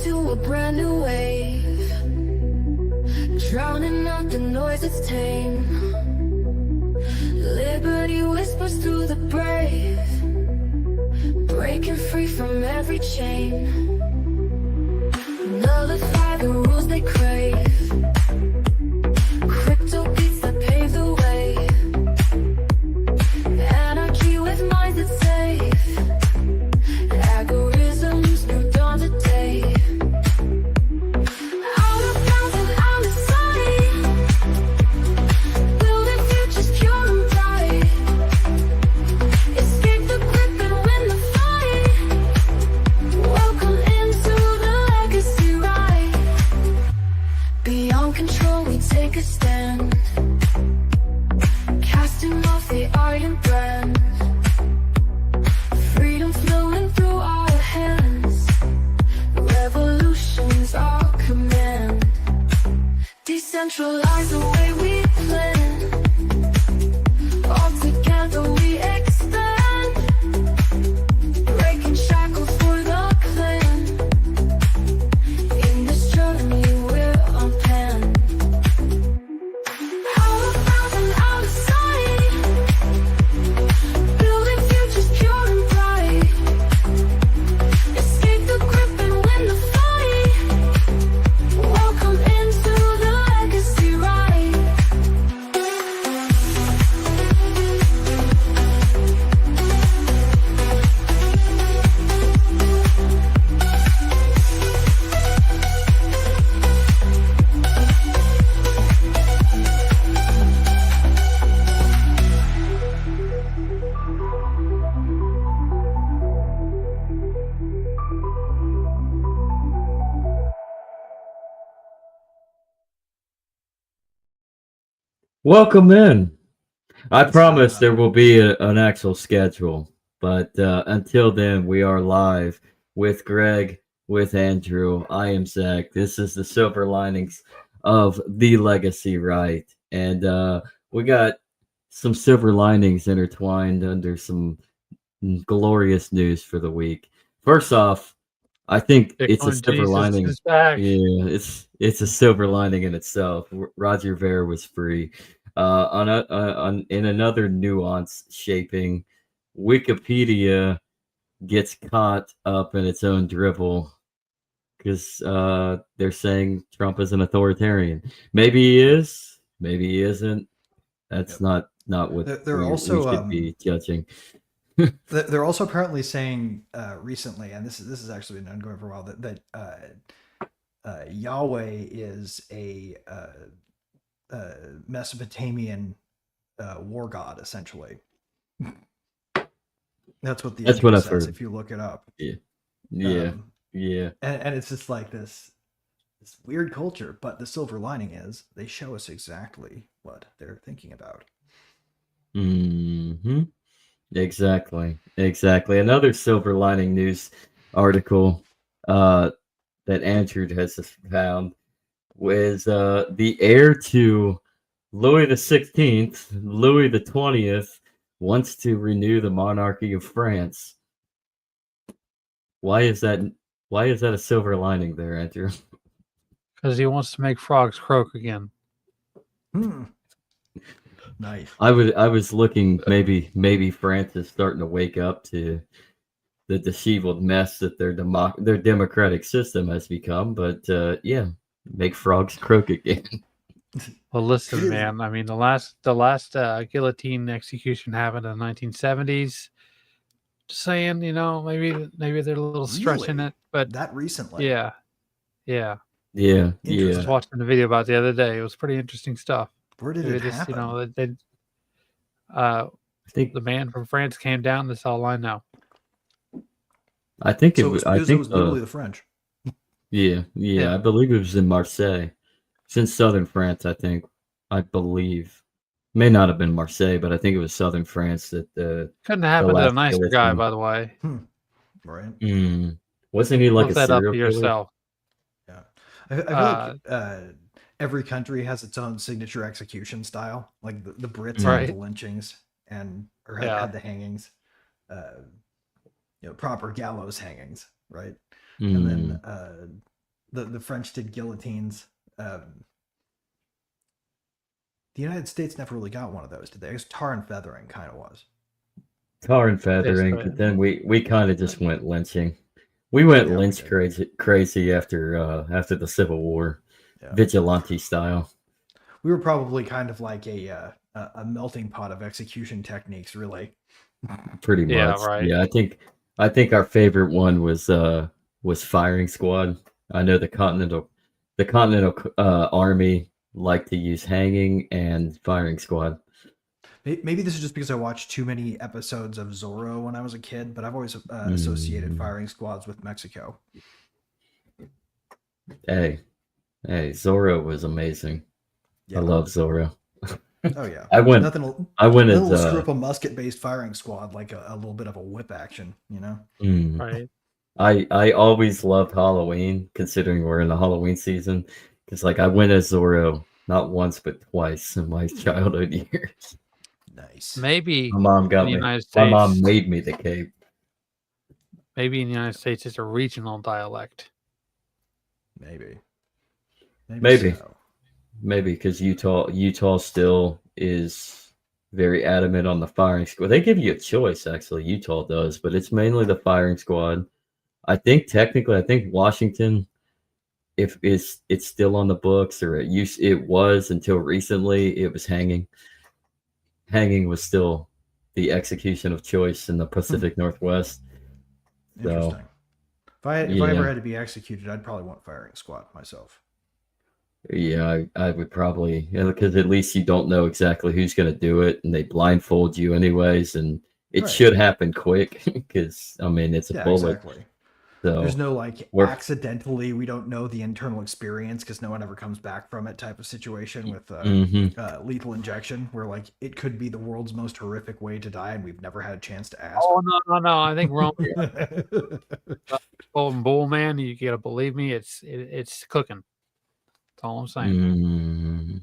into a brand new wave, drowning out the noise that's tame. Liberty whispers through the brave, breaking free from every chain. Nullify the rules they crave, crypto beats that pave the way. Anarchy with minds that's safe, algorithms new dawn today. Out of bounds and out of sight, building futures pure and bright. Escape the grip and win the fight. Welcome into the legacy ride. Beyond control we take a stand, casting off the iron brand. Freedom flowing through our hands, revolution's our command. Decentralize the way we plan, all together we expand. Breaking shackles for the clan, in this journey we're on pan. Out of bounds and out of sight, building futures pure and bright. Escape the grip and win the fight. Welcome into the legacy ride. Welcome in. I promise there will be an actual schedule, but until then, we are live with Greg, with Andrew. I am Zach. This is the silver linings of the legacy, right? And we got some silver linings intertwined under some glorious news for the week. First off, I think it's a Bitcoin silver Jesus lining. is back. Yeah, it's a silver lining in itself. Roger Ver was free. In another nuance shaping, Wikipedia gets caught up in its own dribble because they're saying Trump is an authoritarian. Maybe he is, maybe he isn't. That's not what They're we also should be judging. they're also apparently saying recently, and this has actually been ongoing for a while, that Yahweh is a Mesopotamian war god, essentially. That's what That's what I've says heard. if you look it up. Yeah. And it's just like this weird culture, but the silver lining is they show us exactly what they're thinking about. Hmm. Exactly. Another silver lining news article that Andrew has found was the heir to Louis XVI, Louis the 20th, wants to renew the monarchy of France. Why is that a silver lining there, Andrew? Because he wants to make frogs croak again. Nice. I was looking, maybe France is starting to wake up to the disheveled mess that their democratic system has become. But yeah, make frogs croak again. Well, listen, man. I mean, the last guillotine execution happened in the 1970s. Just saying, maybe they're a little stretching Really? it, but That recently. yeah. Yeah. I was watching the video about it the other day. It was pretty interesting stuff. Where did it happen? I think the man from France came down. That's all I know. I think it was literally the French. Yeah. I believe it was in Marseille. It's in southern France, I believe. May not have been Marseille, but I think it was southern France that couldn't happen to a nicer guy, by the way. Right. Wasn't he like Look a that up serial for killer? yourself. Yeah. I feel like every country has its own signature execution style. Like the Brits had the lynchings or had the hangings, proper gallows hangings, right? And then the French did guillotines. The United States never really got one of those, did they? I guess tar and feathering kind of was. Tar and feathering, but then we kind of just went lynching. We went lynch crazy after the Civil War, vigilante style. We were probably kind of like a melting pot of execution techniques, really. Pretty much, Yeah, right. Yeah, I think our favorite one was firing squad. I know the Continental Army liked to use hanging and firing squad. Maybe this is just because I watched too many episodes of Zorro when I was a kid, but I've always associated firing squads with Mexico. Hey, Zorro was amazing. Yeah. I love Zorro. Oh yeah, I went as screw up a musket-based firing squad, like a little bit of a whip action, you know. Right. I always loved Halloween, considering we're in the Halloween season, because like I went as Zorro not once but twice in my childhood years. Nice. Maybe my mom got me. My mom made me the cape. Maybe in the United States it's a regional dialect. Maybe so. Maybe because Utah still is very adamant on the firing squad. They give you a choice, actually. Utah does, but it's mainly the firing squad. I think Washington, if it's still on the books, or it was until recently, it was hanging. Hanging was still the execution of choice in the Pacific Northwest. Interesting. So, if I ever had to be executed, I'd probably want firing squad myself. Yeah, I would probably, because at least you don't know exactly who's going to do it, and they blindfold you anyways, and it should happen quick, because I mean it's a bullet. Exactly. So there's no accidentally, we don't know the internal experience because no one ever comes back from it type of situation with lethal injection, where like it could be the world's most horrific way to die and we've never had a chance to ask. Oh no! I think wrong. Bull man, you gotta believe me. It's cooking. That's all I'm saying.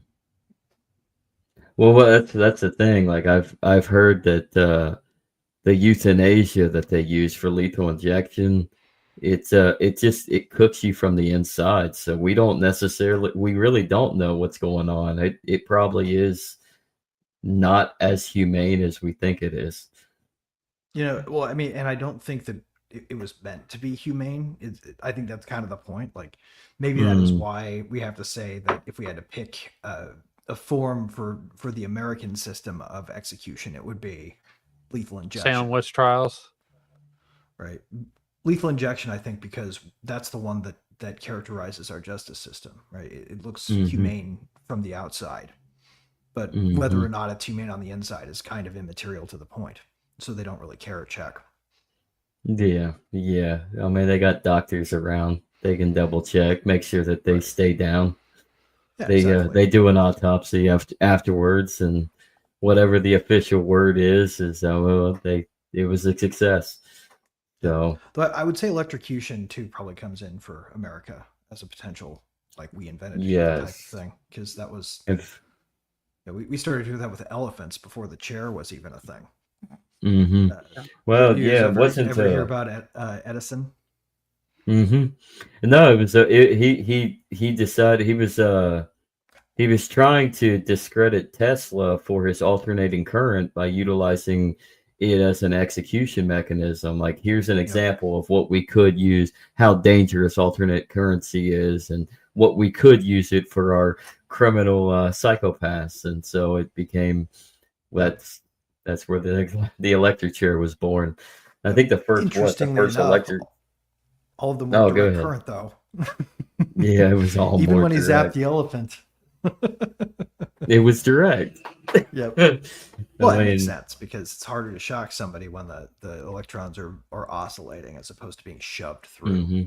Well, that's the thing. Like I've heard that the euthanasia that they use for lethal injection, it cooks you from the inside. So we really don't know what's going on. It probably is not as humane as we think it is. Well, I mean, and I don't think that it was meant to be humane. I think that's kind of the point. Like maybe that is why we have to say that if we had to pick a form for the American system of execution, it would be lethal injection. Salem witch trials. Right. Lethal injection, I think, because that's the one that characterizes our justice system, right? It looks humane from the outside, but whether or not it's humane on the inside is kind of immaterial to the point. So they don't really care or check. Yeah. I mean, they got doctors around. They can double check, make sure that they stay down. Yeah, they do an autopsy afterwards, and whatever the official word is it was a success. So, but I would say electrocution too probably comes in for America as a potential, like we invented type of thing, because that was we started to do that with elephants before the chair was even a thing. Well, it wasn't. Ever hear about Edison? No, it was he decided he was trying to discredit Tesla for his alternating current by utilizing it as an execution mechanism. Like, here's an example of what we could use, how dangerous alternate currency is, and what we could use it for our criminal psychopaths. And so it became that's where the electric chair was born. I think the first electric. All of them were direct current, though. Yeah, it was all even more when he direct. zapped the elephant. It was direct. Yep. Well, it makes sense because it's harder to shock somebody when the electrons are oscillating as opposed to being shoved through.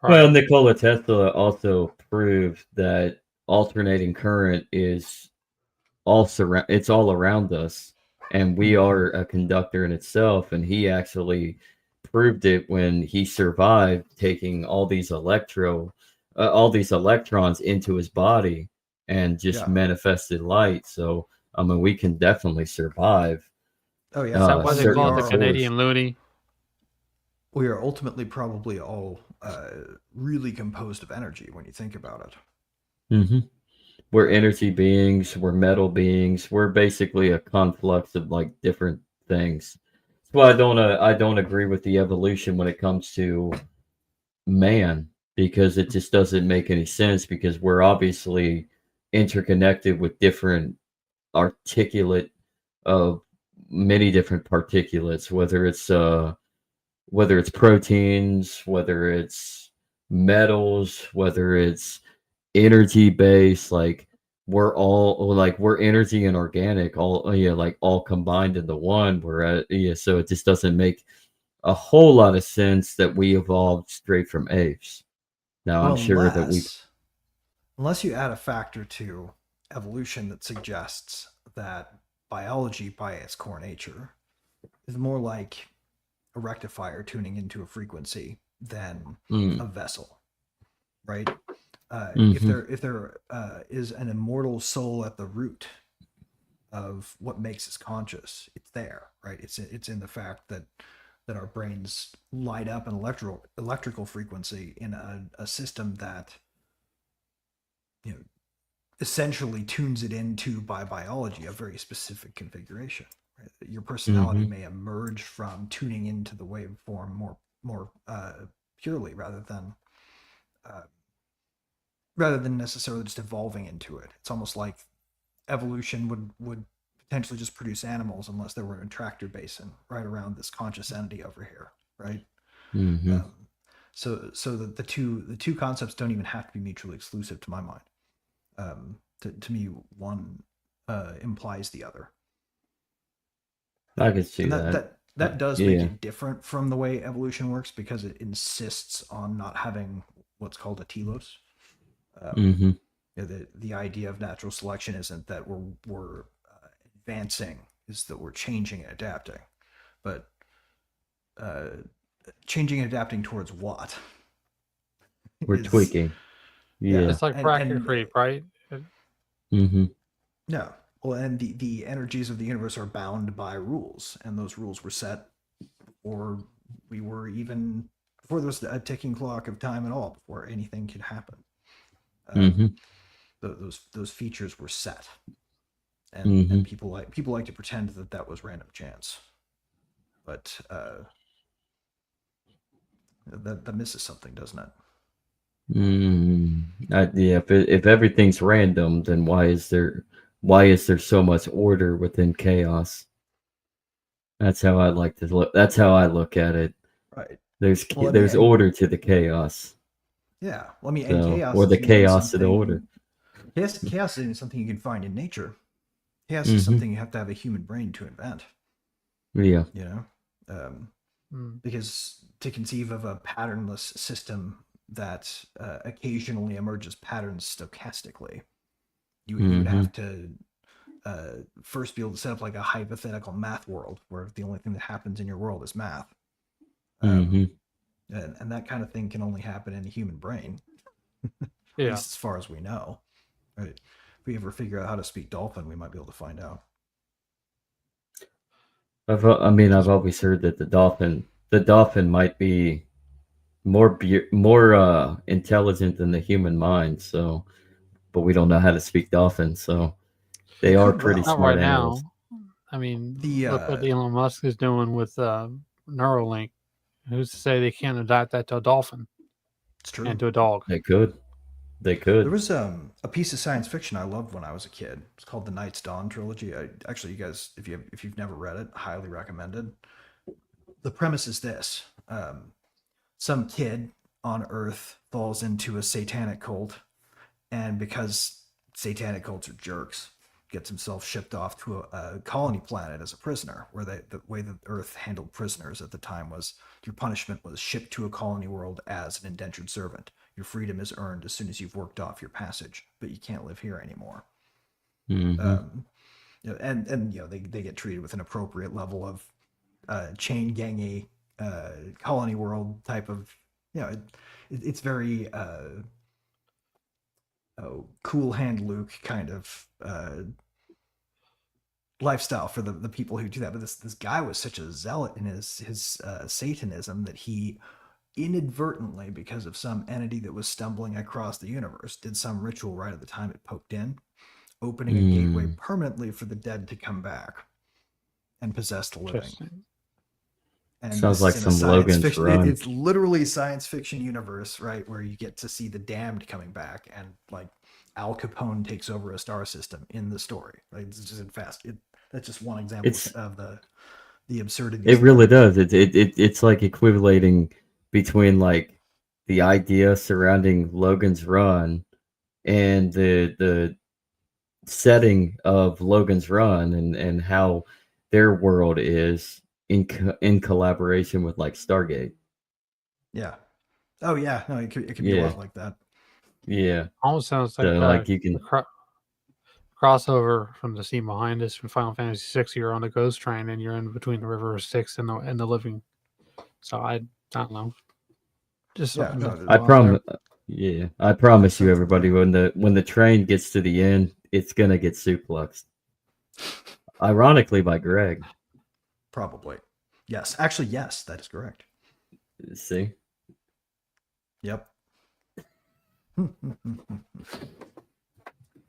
Well, Nikola Tesla also proved that alternating current is it's all around us, and we are a conductor in itself. And he actually proved it when he survived taking all these electrons into his body and just manifested light. So I mean, we can definitely survive. Oh yeah, that was called the Canadian loony. We are ultimately probably all really composed of energy when you think about it. Mm-hmm. We're energy beings. We're metal beings. We're basically a conflux of like different things. That's why I don't agree with the evolution when it comes to man, because it just doesn't make any sense, because we're obviously interconnected with different articulate of many different particulates, whether it's proteins, whether it's metals, whether it's energy based, like we're energy and organic, all yeah, like all combined into one. Yeah, so it just doesn't make a whole lot of sense that we evolved straight from apes. Now I'm Well, sure that we unless you add a factor to evolution that suggests that biology, by its core nature, is more like a rectifier tuning into a frequency than mm, a vessel, right? hmm If there is an immortal soul at the root of what makes us conscious, it's there, right? It's in the fact that our brains light up an electrical frequency in a system that, you know, essentially tunes it into, by biology, a very specific configuration. Right? Your personality hmm may emerge from tuning into the waveform more purely, uh, rather than necessarily just evolving into it. It's almost like evolution would potentially just produce animals unless there were an attractor basin right around this conscious entity over here, right? hmm Um, so that the two concepts don't even have to be mutually exclusive to my mind. To me, one implies the other, I can see and that that. that that does make Yeah. it different from the way evolution works because it insists on not having what's called a telos. Um, hmm the idea of natural selection isn't that we're advancing, is that we're changing and adapting, but uh, changing and adapting towards what We're is, tweaking. yeah, Yeah. It's like bracket and creep, right? hmm no, well, and the energies of the universe are bound by rules, and those rules were set, or we were even before there was a ticking clock of time at all, before anything could happen. Um, hmm those features were set, and hmm people like to pretend that that was random chance, but that misses something, doesn't it? Yeah, if everything's random, then why is there so much order within chaos? That's how I like to look. That's how I look at it. Right. There's Well, I mean, there's order to the chaos. yeah. Well, I mean, and So, chaos or the isn't even chaos to the order. something. Chaos isn't something you can find in nature. Chaos is hmm something you have to have a human brain to invent. Yeah. You know, um, Mm. because to conceive of a patternless system that occasionally emerges patterns stochastically, you would hmm have to first be able to set up like a hypothetical math world where the only thing that happens in your world is math. Um, hmm and that kind of thing can only happen in a human brain, at Yeah. least as far as we know. Right? If we ever figure out how to speak dolphin, we might be able to find out. I've always heard that the dolphin might be more intelligent than the human mind. So, but we don't know how to speak dolphin. So they It are could pretty well. Not smart right animals. now. I mean, The look what Elon Musk is doing with Neuralink. Who's to say they can't adapt that to a dolphin It's true. and to a dog? They could. They There could. was a piece of science fiction I loved when I was a kid. It's called the Night's Dawn trilogy. Actually, you guys, if you've never read it, highly recommended. The premise is this: some kid on Earth falls into a satanic cult, and because satanic cults are jerks, gets himself shipped off to a colony planet as a prisoner. Where the way that Earth handled prisoners at the time was your punishment was shipped to a colony world as an indentured servant. Your freedom is earned as soon as you've worked off your passage, but you can't live here anymore. hmm Um, and they get treated with an appropriate level of chain gangy colony world type of, it's very cool hand Luke kind of lifestyle for the people who do that. But this guy was such a zealot in his Satanism that he inadvertently, because of some entity that was stumbling across the universe, did some ritual right at the time it poked in, opening a gateway permanently for the dead to come back and possess the living. Interesting. And Sounds this like is in a some science Logan's fiction. Run. It's literally science fiction universe, right? Where you get to see the damned coming back, and like Al Capone takes over a star system in the story. Like, it's just that's just one example of the absurdities. It really does. It's like equivalating between like the idea surrounding Logan's Run and the setting of Logan's Run and how their world is in collaboration with like Stargate. Yeah. Oh yeah. No, it could be a lot like that. Yeah. Almost sounds like, So, like you can crossover from the scene behind us from Final Fantasy VI. You're on a ghost train and you're in between the River of Styx and the living. So I don't know. Just Yeah, something no, to I throw out there. promise. Yeah, I promise you, Something everybody, there. when the train gets to the end, it's gonna get suplexed. Ironically, by Greg. Probably. Yes. Actually, yes, that is correct. See. Yep.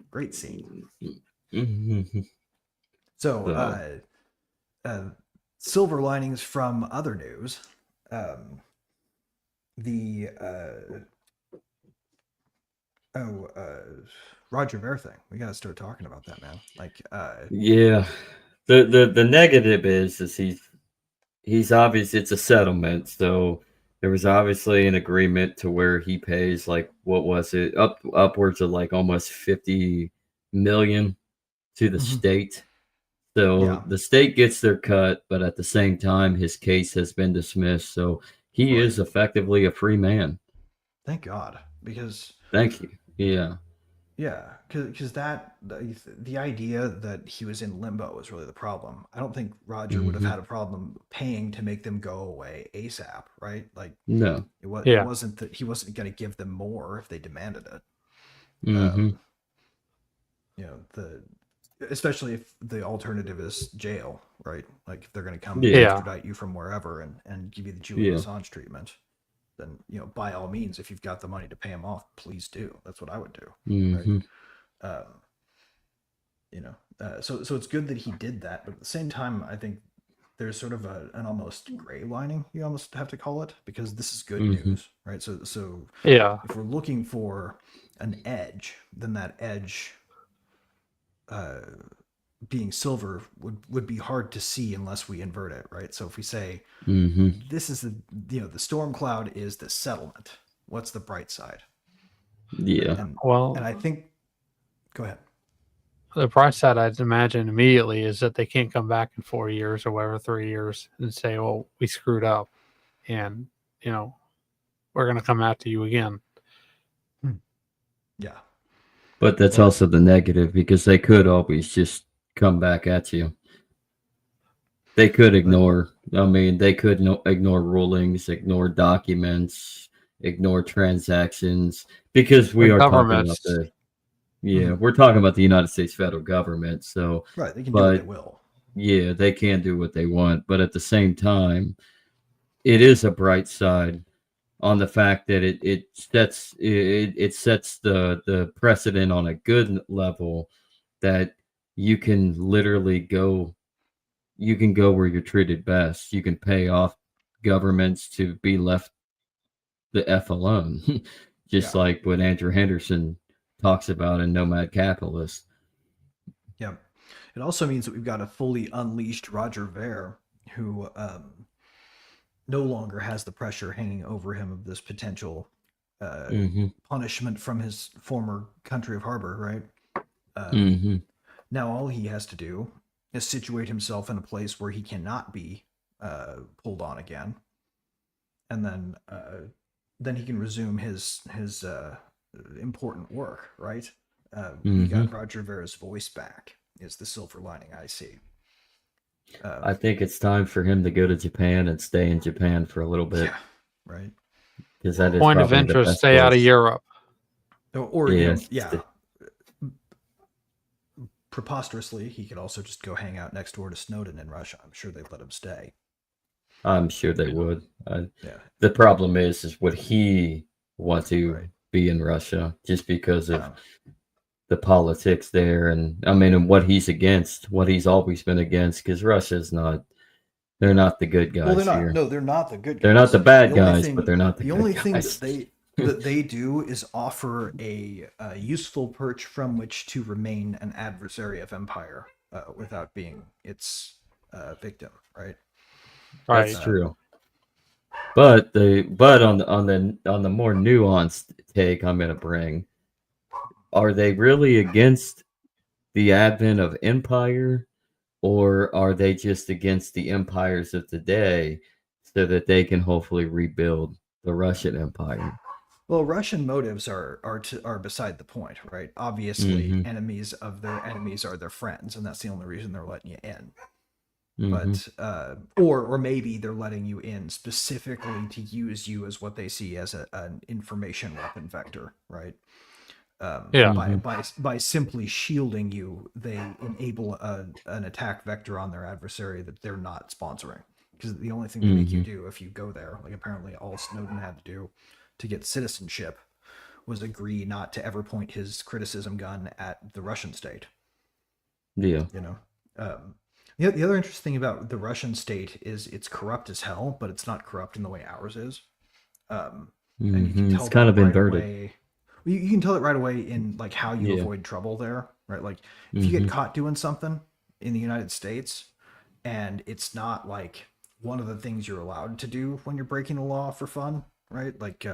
Great scene. So, silver linings from other news. Roger Ver thing. We gotta start talking about that, man. Like, Yeah. The negative is he's obvious it's a settlement, so there was obviously an agreement to where he pays like what was it upwards of like almost 50 million to the state. So Yeah. the state gets their cut, but at the same time his case has been dismissed, so he is effectively a free man. Thank God, because Thank you. Yeah. yeah, because the idea that he was in limbo was really the problem. I don't think Roger would have had a problem paying to make them go away ASAP, right? Like, No. it Yeah. wasn't that he wasn't going to give them more if they demanded it. Mhm. You know, especially if the alternative is jail, right? Like, if they're going to come Yeah. extradite you from wherever and give you the Julian Assange treatment, then, you know, by all means, if you've got the money to pay him off, please do. That's what I would do. Mhm. Right? You know, so it's good that he did that, but at the same time, I think there's sort of an almost gray lining, you almost have to call it, because this is good news, right? So Yeah. if we're looking for an edge, then that edge being silver would be hard to see unless we invert it, right? So if we say this is the storm cloud is the settlement, what's the bright side? Yeah. And I think, go ahead. The bright side, I'd imagine immediately, is that they can't come back in 4 years or whatever, 3 years, and say, "Well, we screwed up, and you know, we're going to come after you again." Yeah. But that's also the negative, because they could always just come back at you. They could ignore. I mean, they could ignore rulings, ignore documents, ignore transactions, because we The are talking about governments. we're talking about the United States federal government. So, Right, they can do what they will. Yeah, they can do what they want, but at the same time, it is a bright side on the fact that it sets the precedent on a good level, that you can literally go where you're treated best. You can pay off governments to be left the F alone. Just like what Andrew Henderson talks about in Nomad Capitalist. Yeah. It also means that we've got a fully unleashed Roger Ver who no longer has the pressure hanging over him of this potential punishment from his former country of harbor, right? Now all he has to do is situate himself in a place where he cannot be pulled on again, and then he can resume his important work, right? He got Roger Vera's voice back, is the silver lining I see. I think it's time for him to go to Japan and stay in Japan for a little bit. Yeah, right. Because that is Point of probably the interest: best stay out of place. Europe. Or Yes. Preposterously, he could also just go hang out next door to Snowden in Russia. I'm sure they'd let him stay. I'm sure they would. Yeah. The problem is would he want to Right. be in Russia just because of Yeah. the politics there, and I mean, and what he's against, what he's always been against, because Russia's not, they're not the good Well, they're guys not. here. No, they're not the good They're not guys. the bad guys, but they're not the The good only thing guys. that they do is offer a useful perch from which to remain an adversary of empire without being its victim. Right. That's Right. true. But on the more nuanced take I'm gonna bring, are they really against the advent of empire, or are they just against the empires of today so that they can hopefully rebuild the Russian Empire? Well, Russian motives are beside the point, right? Obviously, Mm-hmm. enemies of their enemies are their friends, and that's the only reason they're letting you in. Mm-hmm. But or maybe they're letting you in specifically to use you as what they see as an information weapon vector, right? Yeah. By simply shielding you, they enable an attack vector on their adversary that they're not sponsoring. Because the only thing they make you do if you go there, like apparently all Snowden had to do to get citizenship, was agree not to ever point his criticism gun at the Russian state. Yeah. You know, the other interesting thing about the Russian state is it's corrupt as hell, but it's not corrupt in the way ours is. And you can tell It's kind that of right inverted. away. You can tell it right away in like how you Yeah. avoid trouble there, right? Like if you get caught doing something in the United States, and it's not like one of the things you're allowed to do when you're breaking the law for fun, right? Like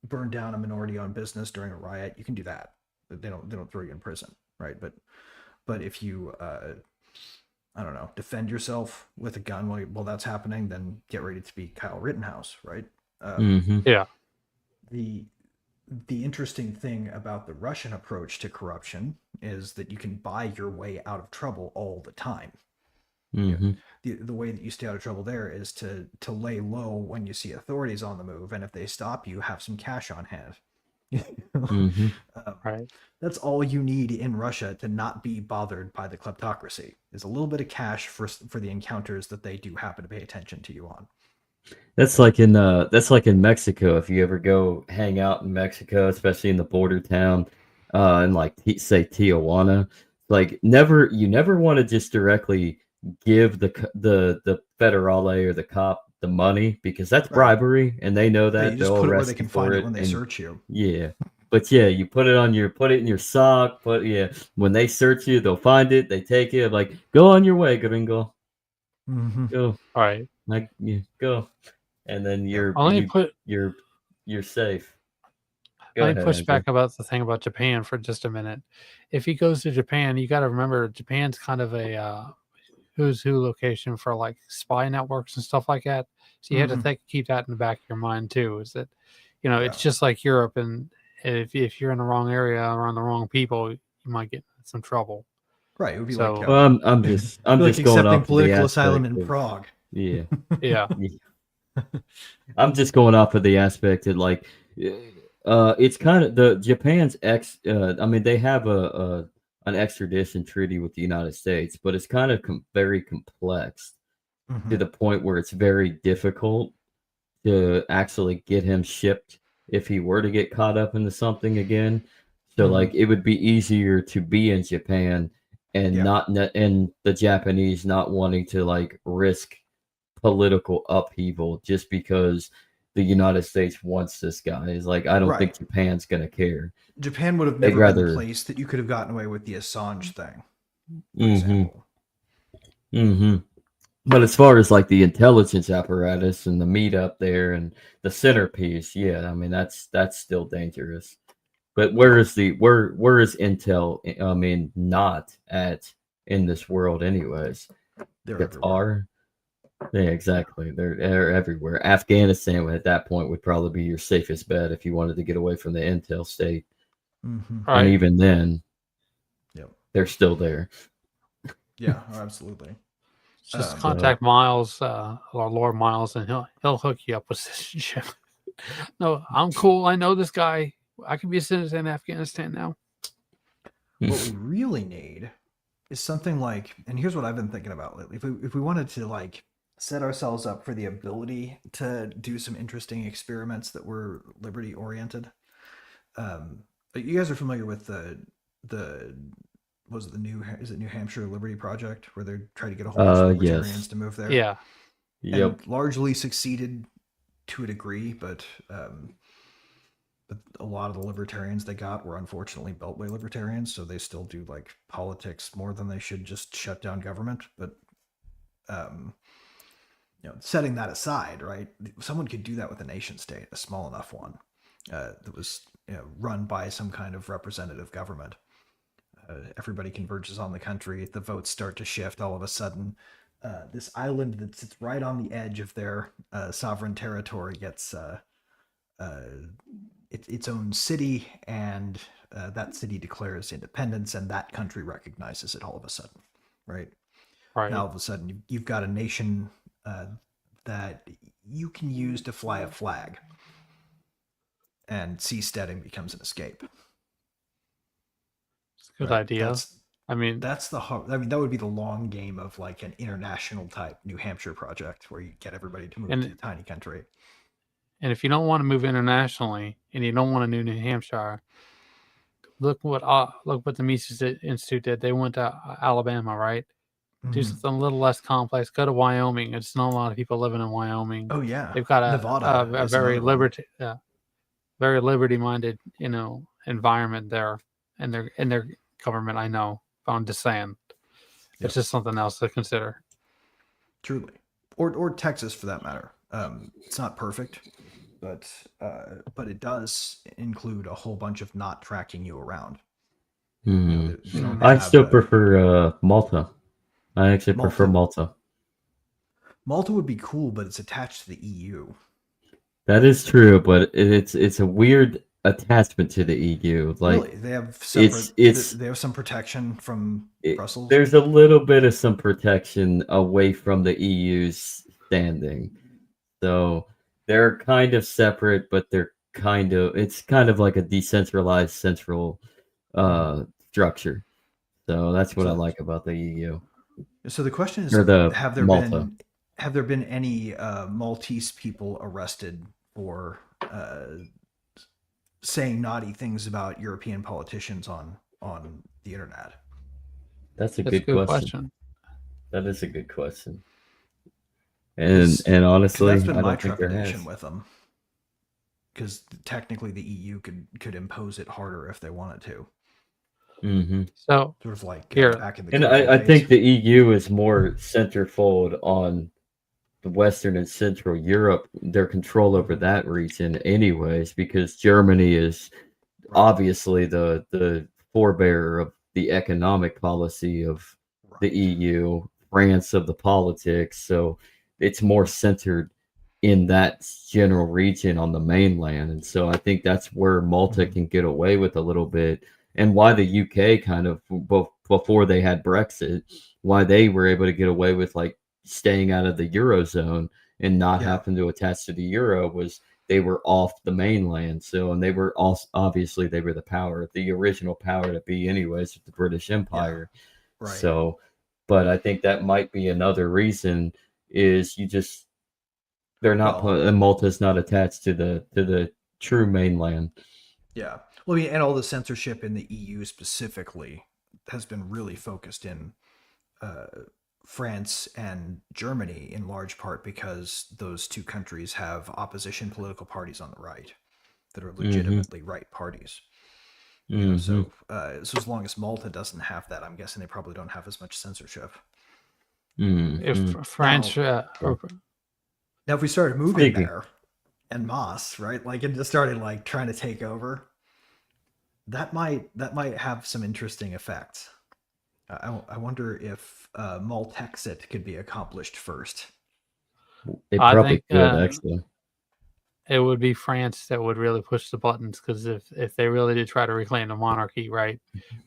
burn down a minority-owned business during a riot, you can do that. They don't throw you in prison, right? But if you I don't know, defend yourself with a gun while that's happening, then get ready to be Kyle Rittenhouse, right? Yeah. The interesting thing about the Russian approach to corruption is that you can buy your way out of trouble all the time. The way that you stay out of trouble there is to lay low when you see authorities on the move, and if they stop you, have some cash on hand. Right. That's all you need in Russia to not be bothered by the kleptocracy, is a little bit of cash for the encounters that they do happen to pay attention to you on. That's like in Mexico. If you ever go hang out in Mexico, especially in the border town, and like say Tijuana, like you never want to just directly give the federale or the cop the money, because that's bribery, and they know Yeah, that you just they'll put it where arrest they you can for find it it. when they And search you. yeah, but yeah, you put it in your sock. But yeah, when they search you, they'll find it. They take it. Like, go on your way, gringo. Go, All right. like, yeah, go. And then Let me put you're safe. Go Let me ahead, push Andrew. back about the thing about Japan for just a minute. If he goes to Japan, you got to remember Japan's kind of a who's who location for like spy networks and stuff like that. So you have to keep that in the back of your mind too. Is that it's just like Europe, and if you're in the wrong area around the wrong people, you might get in some trouble. Right. It would be So- like Well, I'm just like going accepting off of the political asylum aspect in of, Prague. yeah. Yeah. I'm just going off of the aspect that, like, it's kind of the Japan's I mean, they have an extradition treaty with the United States, but it's kind of very complex to the point where it's very difficult to actually get him shipped if he were to get caught up into something again. So like, it would be easier to be in Japan and and the Japanese not wanting to like risk political upheaval just because the United States wants this guy. Is like, I don't think Japan's gonna care. Japan would have They'd never been rather- the place that you could have gotten away with the Assange thing, for example. But as far as like the intelligence apparatus and the meetup there and the centerpiece, yeah, I mean that's still dangerous. But where is Intel? I mean, not at in this world, anyways. They're Qatar, yeah, exactly. They're everywhere. Afghanistan at that point would probably be your safest bet if you wanted to get away from the Intel state. Right. And even then, Yep. they're still there. Yeah, absolutely. Just contact Miles, or Lord Miles, and he'll hook you up with citizenship. No, I'm cool. I know this guy. I can be a citizen in Afghanistan now. What we really need is something like, and here's what I've been thinking about lately. If we wanted to like set ourselves up for the ability to do some interesting experiments that were liberty oriented, you guys are familiar with the was it the New is it New Hampshire Liberty Project where they're trying to get a whole bunch of libertarians Yes. to move there, Yeah. Yep. and largely succeeded to a degree, but a lot of the libertarians they got were unfortunately beltway libertarians, so they still do like politics more than they should just shut down government. But um, setting that aside, right? Someone could do that with a nation state, a small enough one that was run by some kind of representative government. Everybody converges on the country. The votes start to shift. All of a sudden, this island that sits right on the edge of their sovereign territory gets its own city, and that city declares independence, and that country recognizes it all of a sudden, right? Right. Now all of a sudden you've got a nation that you can use to fly a flag, and seasteading becomes an escape. It's a good Right? idea. I mean, That's the hard. I mean, that would be the long game of like an international type New Hampshire project where you get everybody to move to a tiny country. and if you don't want to move internationally and you don't want to do New Hampshire, look what the Mises Institute did. They went to Alabama, right? Do Mhm. something a little less complex. Go to Wyoming. It's not a lot of people living in Wyoming. Oh yeah, They've got Nevada a is very another one. very liberty-minded, environment there, and their government. I know, but I'm just saying, Yep. it's just something else to consider. Truly, or Texas for that matter. It's not perfect, but it does include a whole bunch of not tracking you around. They don't I have still prefer Malta. I actually prefer Malta. Malta. Malta would be cool, but it's attached to the EU. That is true, but it's a weird attachment to the EU. Like Really, they have separate. They have some protection from Brussels. There's a little bit of some protection away from the EU's standing, so they're kind of separate, but it's kind of like a decentralized central structure. So that's what I like about the EU. So the question is, Or the have there Malta. been any Maltese people arrested for saying naughty things about European politicians on the internet? That's a That's a good good question. That is a good question. 'Cause And honestly, that's been I my don't think there trepidation has. with them. Because technically, the EU could impose it harder if they wanted to. Mm-hmm. So Sort of like here, back in the And COVID I days. think the EU is more centerfold on the Western and Central Europe, their control over that region, anyways, because Germany is obviously the forebearer of the economic policy of the EU, France of the politics. So it's more centered in that general region on the mainland. And so I think that's where Malta can get away with a little bit, and why the UK kind of before they had Brexit, why they were able to get away with like staying out of the Eurozone and not having to attach to the euro was they were off the mainland. So, and they were also obviously they were the original power to be anyways with the British Empire. Right. So, but I think that might be another reason is they're not Malta's not attached to the true mainland. Yeah. Well, I mean, and all the censorship in the EU specifically has been really focused in France and Germany in large part because those two countries have opposition political parties on the right that are legitimately right parties. So as long as Malta doesn't have that, I'm guessing they probably don't have as much censorship. if France, Now, if we started moving there en masse, right, like and just started like trying to take over, that might have some interesting effects. I wonder if Maltexit could be accomplished first. It I probably think could actually. it would be France that would really push the buttons, because if they really did try to reclaim the monarchy, right,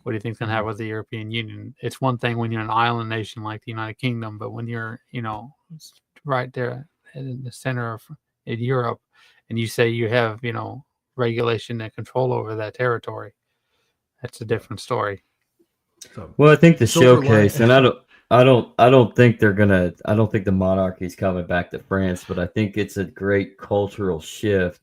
what do you think's going to happen with the European Union? It's one thing when you're an island nation like the United Kingdom, but when you're right there in the center of Europe, and you say you have regulation and control over that territory, that's a different story. So, Well, I think the silver showcase, line. and I don't think they're gonna. I don't think the monarchy's coming back to France, but I think it's a great cultural shift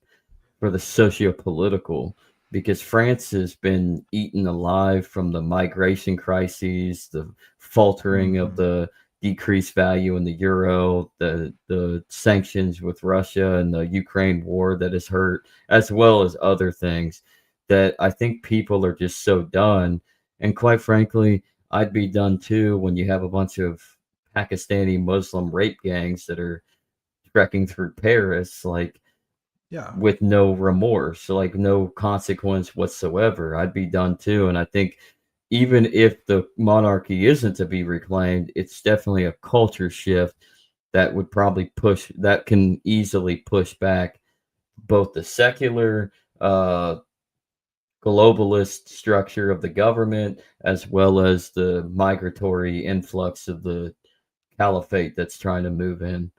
for the socio-political, because France has been eaten alive from the migration crises, the faltering of Mhm. the decreased value in the euro, the sanctions with Russia and the Ukraine war that has hurt, as well as other things that I think people are just so done. And quite frankly, I'd be done too when you have a bunch of Pakistani Muslim rape gangs that are trekking through Paris. Like, Yeah. with no remorse, like no consequence whatsoever. I'd be done too. And I think even if the monarchy isn't to be reclaimed, it's definitely a culture shift that would probably push, that can easily push back both the secular, uh, globalist structure of the government, as well as the migratory influx of the caliphate that's trying to move in.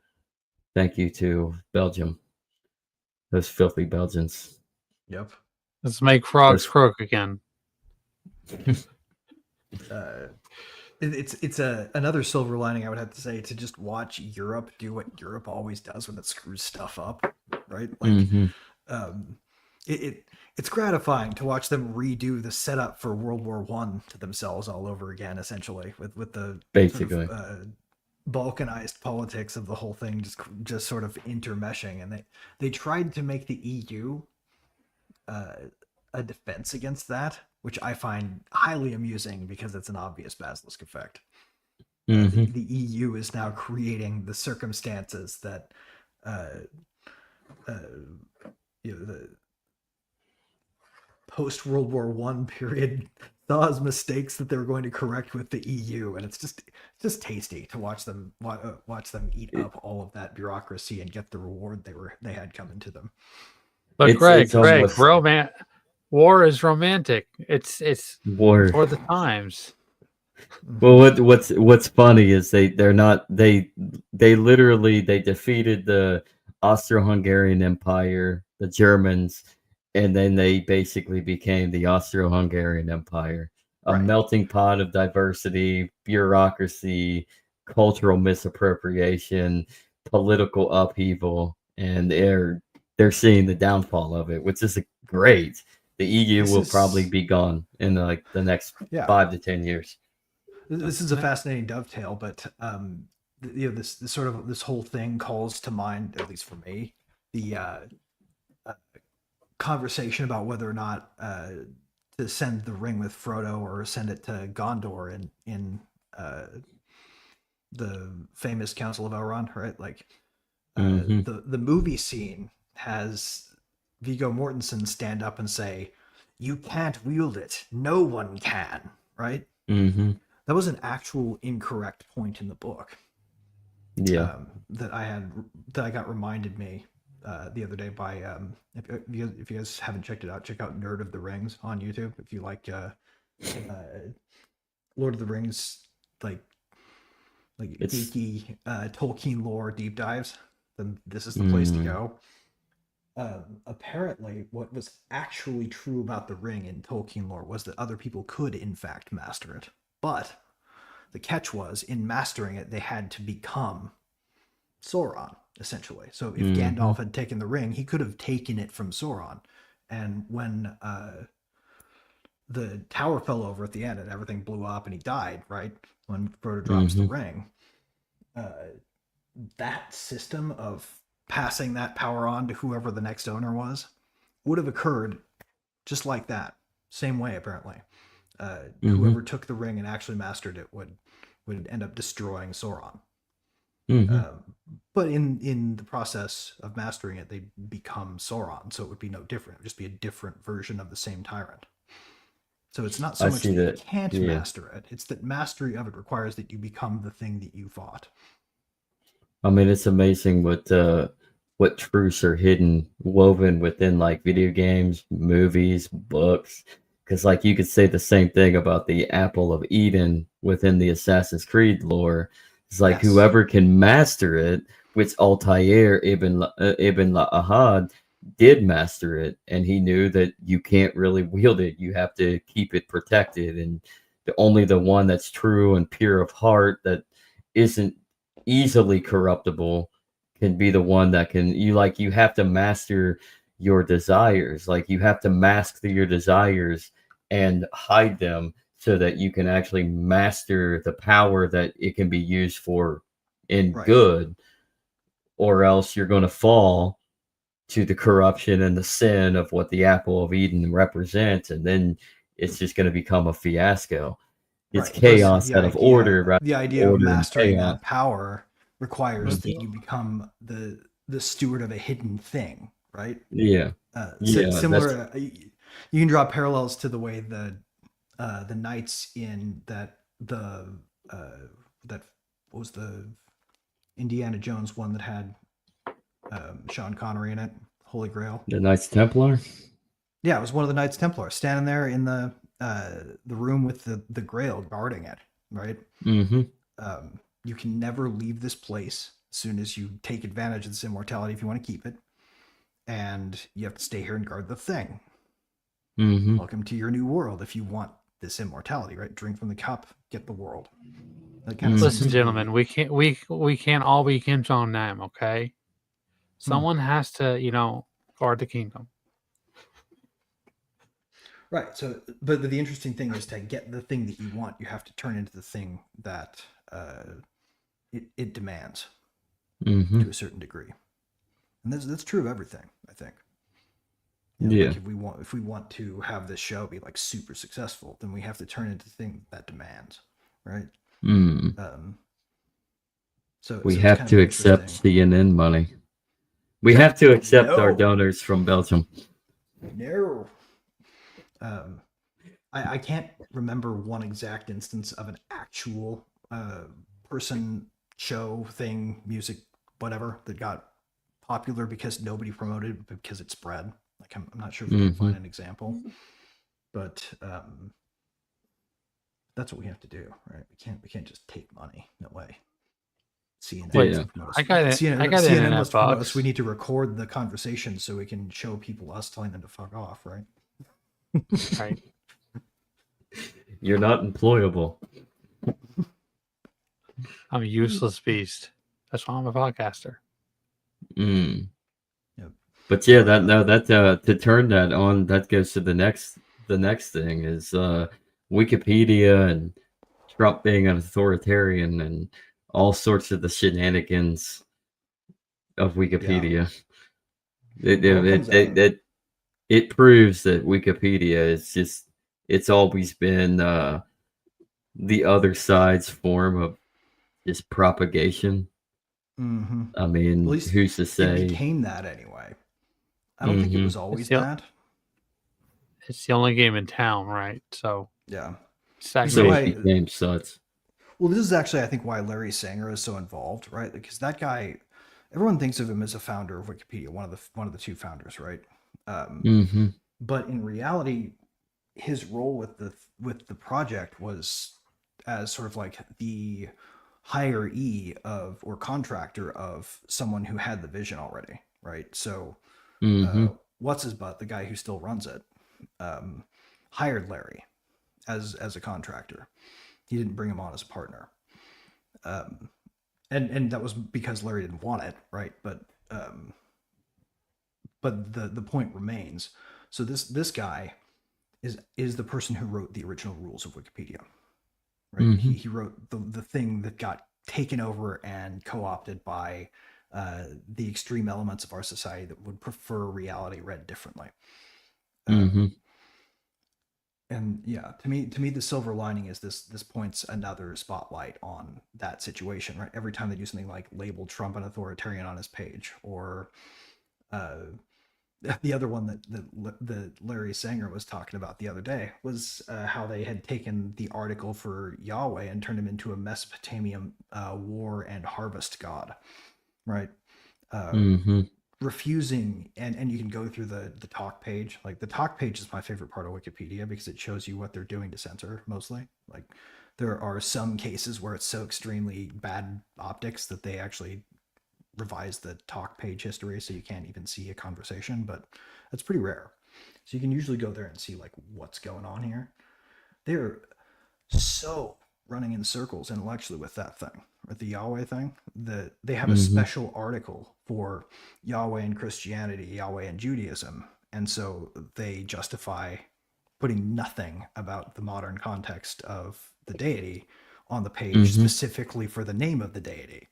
Thank you to Belgium, those filthy Belgians. Yep. Let's make frogs Those croak again. Uh, it's a another silver lining, I would have to say, to just watch Europe do what Europe always does when it screws stuff up, right? Like, Mhm. um, it's gratifying to watch them redo the setup for World War One to themselves all over again, essentially, with the sort of Basically. balkanized politics of the whole thing just sort of intermeshing, and they tried to make the EU uh, a defense against that, which I find highly amusing because it's an obvious basilisk effect. Mhm. The EU is now creating the circumstances that uh, uh, the post World War One period saw as mistakes that they were going to correct with the EU, and it's just tasty to watch them eat It, up all of that bureaucracy and get the reward they had coming to them. But it's Greg, almost war is romantic. It's war. for the times. Well, Mm-hmm. what's funny is they're not they literally they defeated the Austro-Hungarian Empire, the Germans, and then they basically became the Austro-Hungarian Empire, a Right. melting pot of diversity, bureaucracy, cultural misappropriation, political upheaval, and they're seeing the downfall of it, which is great. The EU This will probably is be gone in like the next yeah. 5 to 10 years. This is a fascinating dovetail, but this sort of this whole thing calls to mind, at least for me, the uh, conversation about whether or not to send the ring with Frodo or send it to Gondor in uh, the famous Council of Elrond, right? Like Mhm, the movie scene has Viggo Mortensen stand up and say, "You can't wield it. No one can." Right? mhm. That was an actual incorrect point in the book Yeah. that I got reminded me the other day by if you guys haven't checked it out, check out Nerd of the Rings on YouTube if you like Lord of the Rings, like It's geeky Tolkien lore deep dives. Then this is the place to mm, go. Apparently, what was actually true about the ring in Tolkien lore was that other people could, in fact, master it. But the catch was, in mastering it, they had to become Sauron, essentially. So if mhm. Gandalf had taken the ring, he could have taken it from Sauron. And when the tower fell over at the end and everything blew up and he died, right? When Frodo drops the Mhm. ring, uh, that system of passing that power on to whoever the next owner was would have occurred just like that, same way apparently. Whoever Mhm. took the ring and actually mastered it would end up destroying Sauron. Mhm. Um, but in the process of mastering it, they become Sauron, so it would be no different. It would just be a different version of the same tyrant. So it's not so I much see that you that. can't Yeah. master it; it's that mastery of it requires that you become the thing that you fought. I mean, it's amazing what truths are hidden, woven within like video games, movies, books. Because like you could say the same thing about the Apple of Eden within the Assassin's Creed lore. It's like Yes. whoever can master it, which Altair Ibn Ahad did master it, and he knew that you can't really wield it. You have to keep it protected and only the one that's true and pure of heart, that isn't easily corruptible, can be the one that can, you have to master your desires. Like, you have to mask your desires and hide them so that you can actually master the power that it can be used for in Right. good, or else you're going to fall to the corruption and the sin of what the apple of Eden represents, and then it's just going to become a fiasco. It's Right. Plus, chaos out of order rather the than idea of order and mastering chaos. that power requires that Mhm. you become the steward of a hidden thing, right? Yeah, yeah, that's Similar, you can draw parallels to the way the knights in uh, that what was the Indiana Jones one that had Sean Connery in it, Holy Grail. the Knights Templar. Yeah, it was one of the Knights Templar standing there in the room with the Grail guarding it, right? Mm-hmm. You can never leave this place as soon as you take advantage of this immortality if you want to keep it, and you have to stay here and guard the thing. Mm-hmm. Welcome to your new world if you want this immortality, right? Drink from the cup, get the world. That kind of Listen, seems to be- gentlemen, we can't all be Kim Jong Nam, okay? Someone has to, guard the kingdom. Right. So, but the interesting thing is to get the thing that you want, you have to turn into the thing that it demands Mm-hmm. to a certain degree, and that's true of everything, I think. You know, Yeah. like if we want to have this show be like super successful, then we have to turn into the thing that demands, right? Mm. We So it's have kind to of accept interesting. CNN money. We have to accept our No. donors from Belgium. No. I can't remember one exact instance of an actual person, show, thing, music, whatever, that got popular because nobody promoted it, because it spread. Like, I'm not sure if we can find an example, but that's what we have to do, right? We can't just take money. No way. CNN Wait, must promote us. I got CNN internet must promote bucks. us. We need to record the conversation so we can show people us telling them to fuck off, right? Right. You're not employable. I'm a useless beast. That's why I'm a podcaster. Mm. Yep. But yeah, to turn that on, that goes to the next thing is Wikipedia and Trump being an authoritarian and all sorts of the shenanigans of Wikipedia. It proves that Wikipedia is just, it's always been the other side's form of just propagation. Mm-hmm. I mean, At least who's to it say? became that anyway. I don't think it was always that. It's the only game in town, right? So Yeah. So stagnation. it became such. Well, this is actually, I think, why Larry Sanger is so involved, right? Because that guy, everyone thinks of him as a founder of Wikipedia, one of the two founders, right? Mm-hmm. But in reality, his role with the project was as sort of like the higher E of, or contractor of, someone who had the vision already, right? So Mm-hmm. what's his butt, the guy who still runs it, hired Larry as a contractor. He didn't bring him on as a partner, and that was because Larry didn't want it, right? But the point remains. So this guy is the person who wrote the original rules of Wikipedia, right? Mm-hmm. He wrote the thing that got taken over and co-opted by the extreme elements of our society that would prefer reality read differently. Mm-hmm. And yeah, to me, the silver lining is this points another spotlight on that situation, right? Every time they do something like label Trump an authoritarian on his page, or the other one that Larry Sanger was talking about the other day was how they had taken the article for Yahweh and turned him into a Mesopotamian war and harvest god, right? Mm-hmm. Refusing, and you can go through the talk page. Like, the talk page is my favorite part of Wikipedia because it shows you what they're doing to censor mostly. Like, there are some cases where it's so extremely bad optics that they actually revise the talk page history so you can't even see a conversation, but that's pretty rare. So you can usually go there and see like what's going on here. so running in circles intellectually with that thing, with the Yahweh thing. They have a Mm-hmm. special article for Yahweh in Christianity, Yahweh in Judaism, and so they justify putting nothing about the modern context of the deity on the page Mm-hmm. specifically for the name of the deity.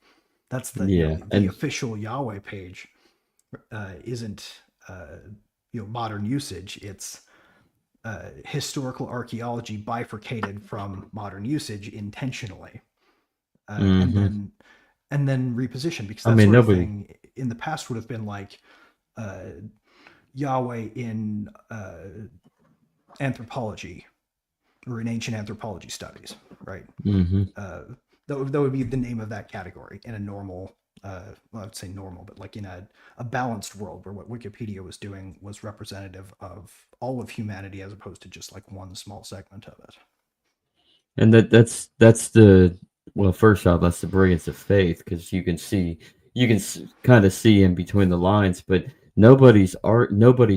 That's the Yeah. the And official Yahweh page isn't modern usage. It's historical archaeology bifurcated from modern usage intentionally, uh, and mm-hmm. then and then repositioned, because I that mean sort of nobody. thing in the past would have been like uh, Yahweh in anthropology or in ancient anthropology studies, right? Mm-hmm. Uh, that would be the name of that category in a normal, well, I would say normal, but like in a balanced world where what Wikipedia was doing was representative of all of humanity as opposed to just like one small segment of it. And that's the well. First off, that's the brilliance of faith, because you can kind of see in between the lines. But nobody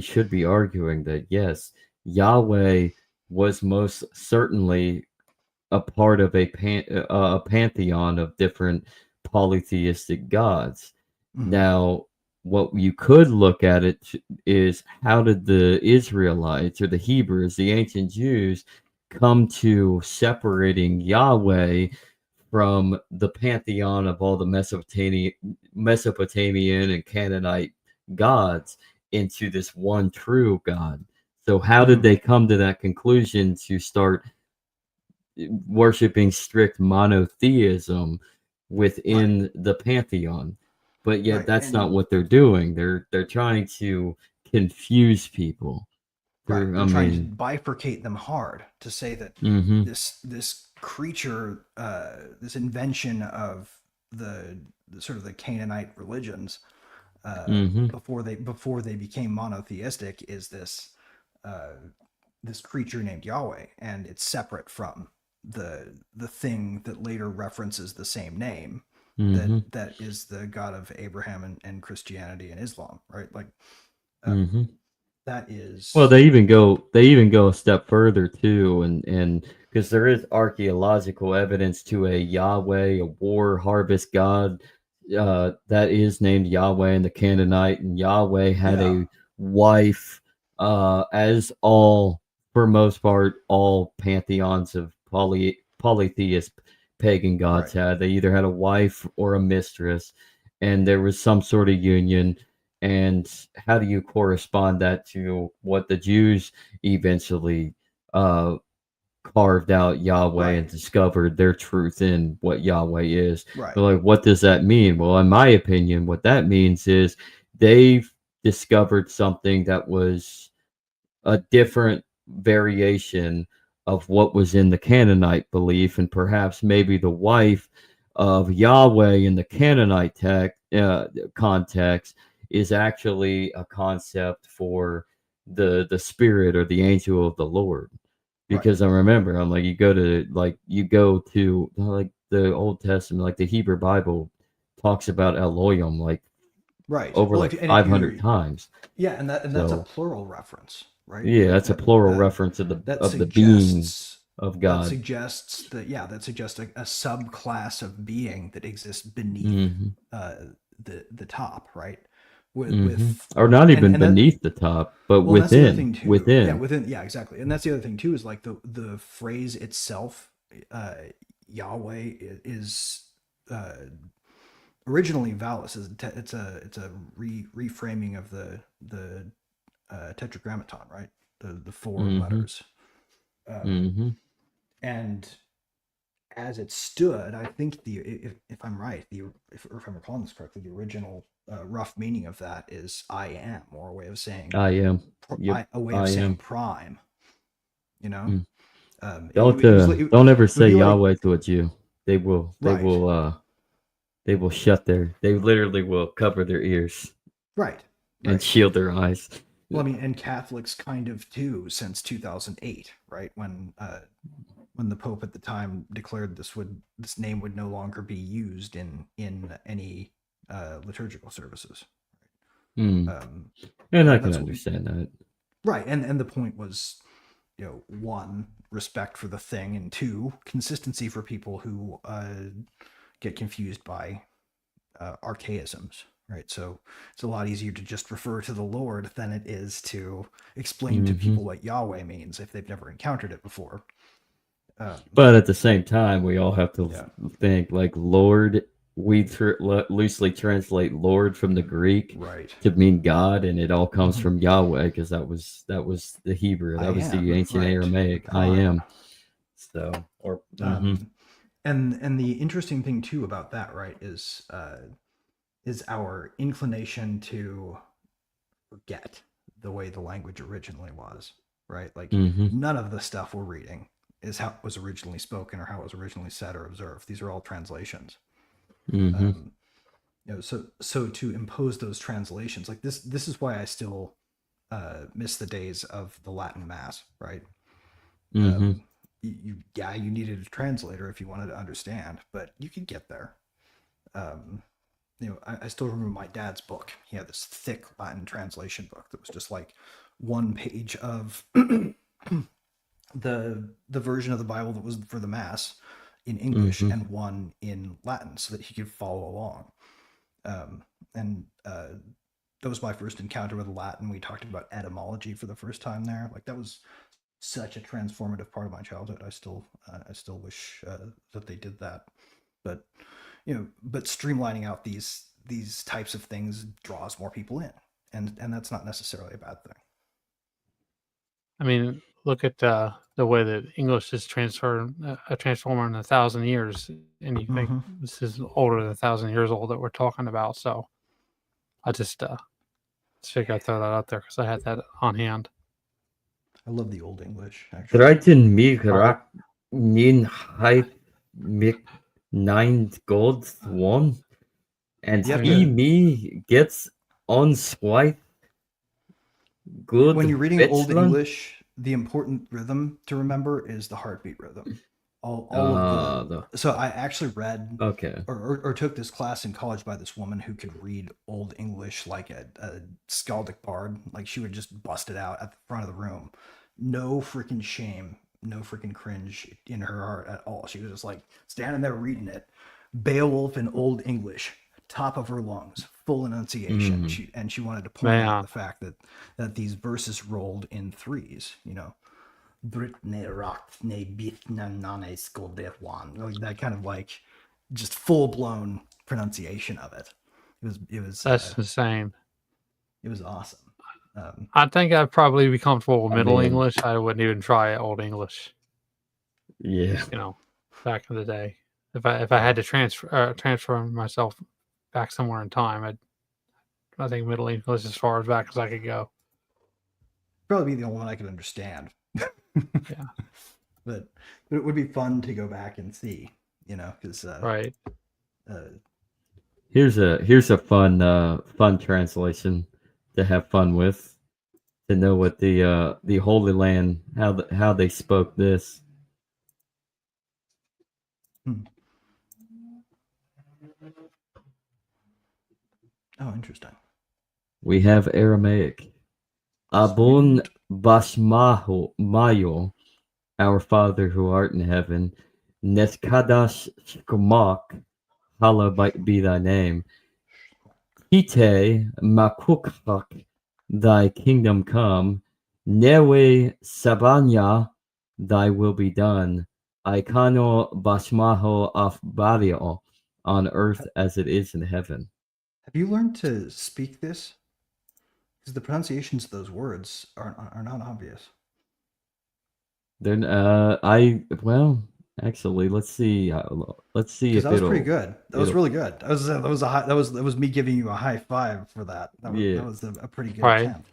should be arguing that yes, Yahweh was most certainly a part of a pantheon of different polytheistic gods. Mm-hmm. Now, what you could look at it is, how did the Israelites or the Hebrews, the ancient Jews, come to separating Yahweh from the pantheon of all the Mesopotamian and Canaanite gods into this one true God? So how did Mm-hmm. they come to that conclusion to start worshiping strict monotheism Right, within the pantheon? But yet right, that's not and what they're doing. They're trying to confuse people. right. They're, I They're trying to mean, bifurcate them hard to say that mm-hmm, this creature, this invention of the sort of the Canaanite religions, mm-hmm, before they became monotheistic, is uh, this creature named Yahweh, and it's separate from the thing that later references the same name, that mm-hmm, that is the God of Abraham and Christianity and Islam, right? Like mm-hmm. that Well, is they even go a step further too, and because there is archaeological evidence to a Yahweh, a war harvest god, that is named Yahweh in the Canaanite, and Yahweh had yeah, a wife, as all, for most part, all pantheons of polytheist pagan gods right, had. They either had a wife or a mistress, and there was some sort of union. And how do you correspond that to what the Jews eventually uh, carved out Yahweh and right, discovered their truth in what Yahweh is? right, But like, what does that mean? Well, in my opinion, what that means is they've discovered something that was a different variation of what was in the Canaanite belief, and perhaps maybe the wife of Yahweh in the Canaanite context is actually a concept for the spirit or the angel of the Lord. right, Because I remember, I'm like, you go to like the Old Testament, like the Hebrew Bible talks about Elohim like right. over Well, like and if 500 you're, times. yeah, and that's a So plural reference, right? yeah, Like that's a plural that reference of that the being suggests of that God. suggests that yeah, that suggests a subclass of being that exists beneath Hmm. uh, the top, right? With Hmm. with Or not even and that beneath the top, but well, and that's the other thing too. Yeah, within. within, yeah, exactly, and that's the other thing too, is like the phrase itself, uh, Yahweh is uh, originally vowels. It's a reframing of the tetragrammaton, right? The four Hmm. letters, um, Hmm. and as it stood, I think if I'm right, if I'm recalling this correctly, the original rough meaning of that is "I am," or a way of saying I am. Yep, a way of I saying am. prime. You know, Mm. it Don't ever would say be like Yahweh to a Jew. right, They will shut their, they literally will cover their ears right, and right. shield their eyes. Well, I mean, and Catholics kind of too, since 2008, right? When the Pope at the time declared this name would no longer be used in any liturgical services. Mm. Um, And I can that's understand that. right, and the point was, one, respect for the thing, and 2, consistency for people who get confused by archaisms, right? So it's a lot easier to just refer to the Lord than it is to explain to people what Yahweh means if they've never encountered it before. But at the same time, we all have to Yeah. think like Lord. We loosely translate Lord from the Greek Right. to mean God, and it all comes Mhm. from Yahweh because that was the Hebrew, I that was am, the ancient right. Aramaic. I God. am. So, or And the interesting thing too about that, right, is our inclination to forget the way the language originally was, right? Like none of the stuff we're reading is how it was originally spoken or how it was originally said or observed. These are all translations. You know, so to impose those translations, like this is why I still miss the days of the Latin Mass, right? You needed a translator if you wanted to understand, but you could get there. You know, I still remember my dad's book. He had this thick Latin translation book that was just like one page of the version of the Bible that was for the Mass in English and one in Latin, so that he could follow along. And that was my first encounter with Latin. We talked about etymology for the first time there. Like that was such a transformative part of my childhood. I still wish that they did that. But you know, but streamlining out these types of things draws more people in, and that's not necessarily a bad thing. I mean, look at the way that English is transformed in 1,000 years, and you think this is older than 1,000 years old that we're talking about. So I just figured I'd throw that out there because I had that on hand. I love the Old English, actually. Draiten mig rak nin hype mig 9 gold one, and he me gets on swipe good. When you're reading Old Vetland. English, the important rhythm to remember is the heartbeat rhythm. All of the. So I actually read or took this class in college by this woman who could read Old English like a skaldic bard. Like she would just bust it out at the front of the room. No freaking shame, no freaking cringe in her heart at all. She was just like standing there reading it. Beowulf in Old English, top of her lungs, full enunciation. She wanted to point out the fact that these verses rolled in threes, you know. Like that kind of like just full blown pronunciation of it. It was That's insane. It was awesome. I think I'd probably be comfortable with Middle English. I wouldn't even try Old English. Yeah, you know, back in the day, if I had to transfer myself back somewhere in time, I think Middle English as far as back as I could go. Probably be the only one I could understand. Yeah, but it would be fun to go back and see, you know, because right. Here's a fun translation to have fun with, to know what the Holy Land, how they spoke this. Oh, interesting. We have Aramaic. Abun Basmayo, our Father who art in heaven, Neskadash Shkomak, hallowed be thy name. Hite Makukak, thy kingdom come. Newe Sabanya, thy will be done. Ikano Basmaho of Bario, on earth as it is in heaven. Have you learned to speak this? Because the pronunciations of those words are not obvious. Then actually let's see if that was pretty good. That was really good. That was me giving you a high five for that. That was a pretty good attempt.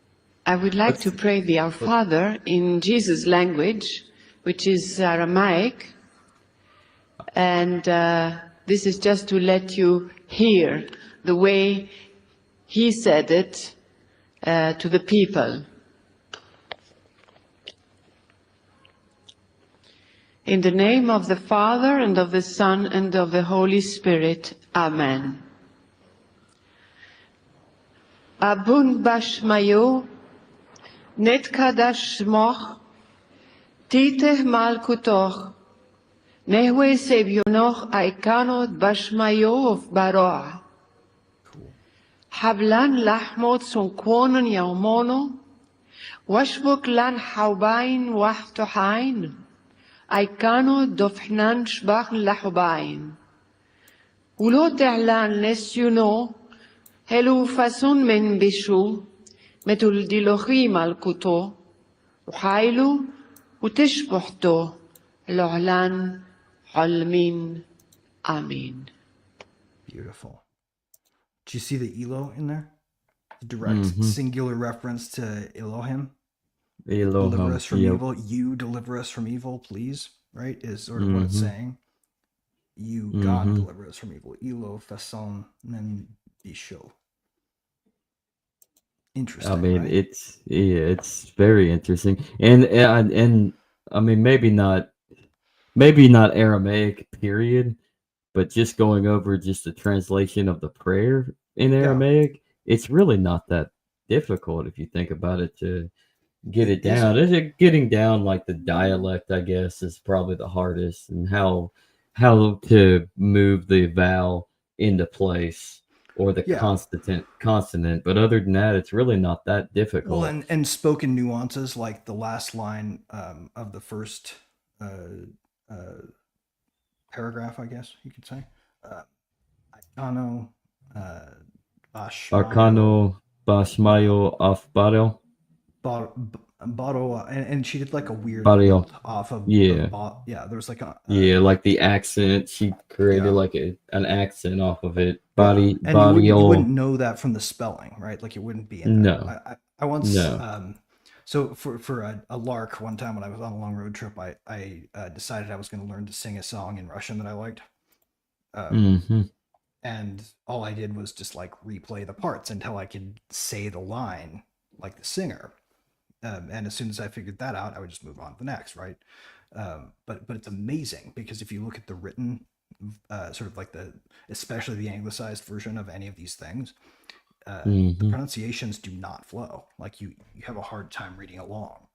I would like to pray the Our Father in Jesus' language, which is Aramaic, and this is just to let you hear the way he said it to the people. In the name of the Father, and of the Son, and of the Holy Spirit. Amen. Abun Bashmayo, Netkadash Shmoch, Titeh malkutoch, nehwe sebionoch aikanot bashmayov baroa. Cool. Hablan lahmot son quonon yaumono, washbuk lan haubain wahtohain, aikano dofhnan shbach lahubain. Ulo ta'lan lesyuno, helu fason men bishu, metul dilochim al kuto, uhailu, utishbuhto, lo'lan, halmin, amin. Beautiful. Do you see the Elo in there? The direct singular reference to Elohim. Deliver us from evil. You deliver us from evil, please. Right? Is sort of what it's saying. You, God, deliver us from evil. Elo fason men bisho. Interesting. I mean, right? it's very interesting, and I mean, maybe not Aramaic period, but just going over just the translation of the prayer in Aramaic, it's really not that difficult if you think about it to get it down. Is it getting down like the dialect? I guess is probably the hardest, and how to move the vowel into place or the consonant. But other than that, it's really not that difficult. Well, and spoken nuances like the last line of the first paragraph, I guess you could say. Arcano Arcano Bashmayo Afbaro. Bottle, and she did like a weird Barrio. lilt off of Yeah. there was like a like the accent. She created like an accent off of it. and you wouldn't know that from the spelling, right? Like it wouldn't be in there. No. I once so for a lark one time when I was on a long road trip, I decided I was going to learn to sing a song in Russian that I liked. And all I did was just like replay the parts until I could say the line like the singer. And as soon as I figured that out, I would just move on to the next, right? But it's amazing because if you look at the written, sort of like especially the anglicized version of any of these things, the pronunciations do not flow. Like you have a hard time reading along.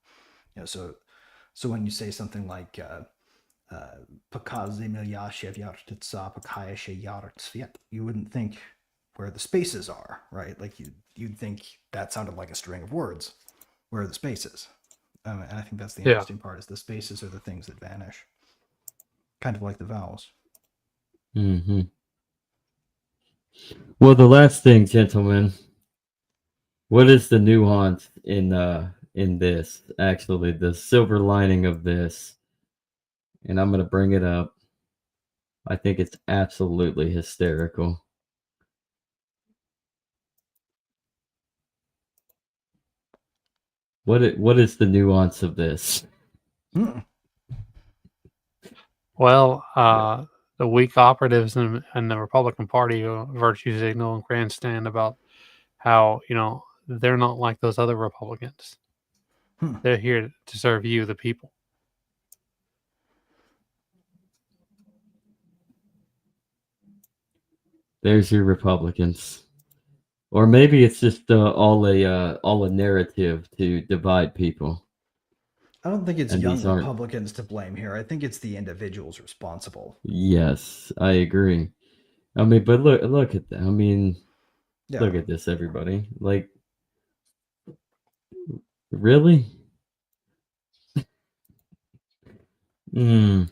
You know, so when you say something like you wouldn't think where the spaces are, right? Like you'd think that sounded like a string of words. Where are the spaces? And I think that's the interesting part is the spaces are the things that vanish. Kind of like the vowels. Well, the last thing, gentlemen, what is the nuance in this? Actually, the silver lining of this, and I'm going to bring it up. I think it's absolutely hysterical. What is the nuance of this? Well, the weak operatives in the Republican Party virtue signal and grandstand about how, they're not like those other Republicans. They're here to serve you, the people. There's your Republicans. Or maybe it's just all a narrative to divide people. I don't think it's young Republicans to blame here. I think it's the individuals responsible. Yes, I agree. I mean, but look at that. I mean, look at this, everybody. Like, really? And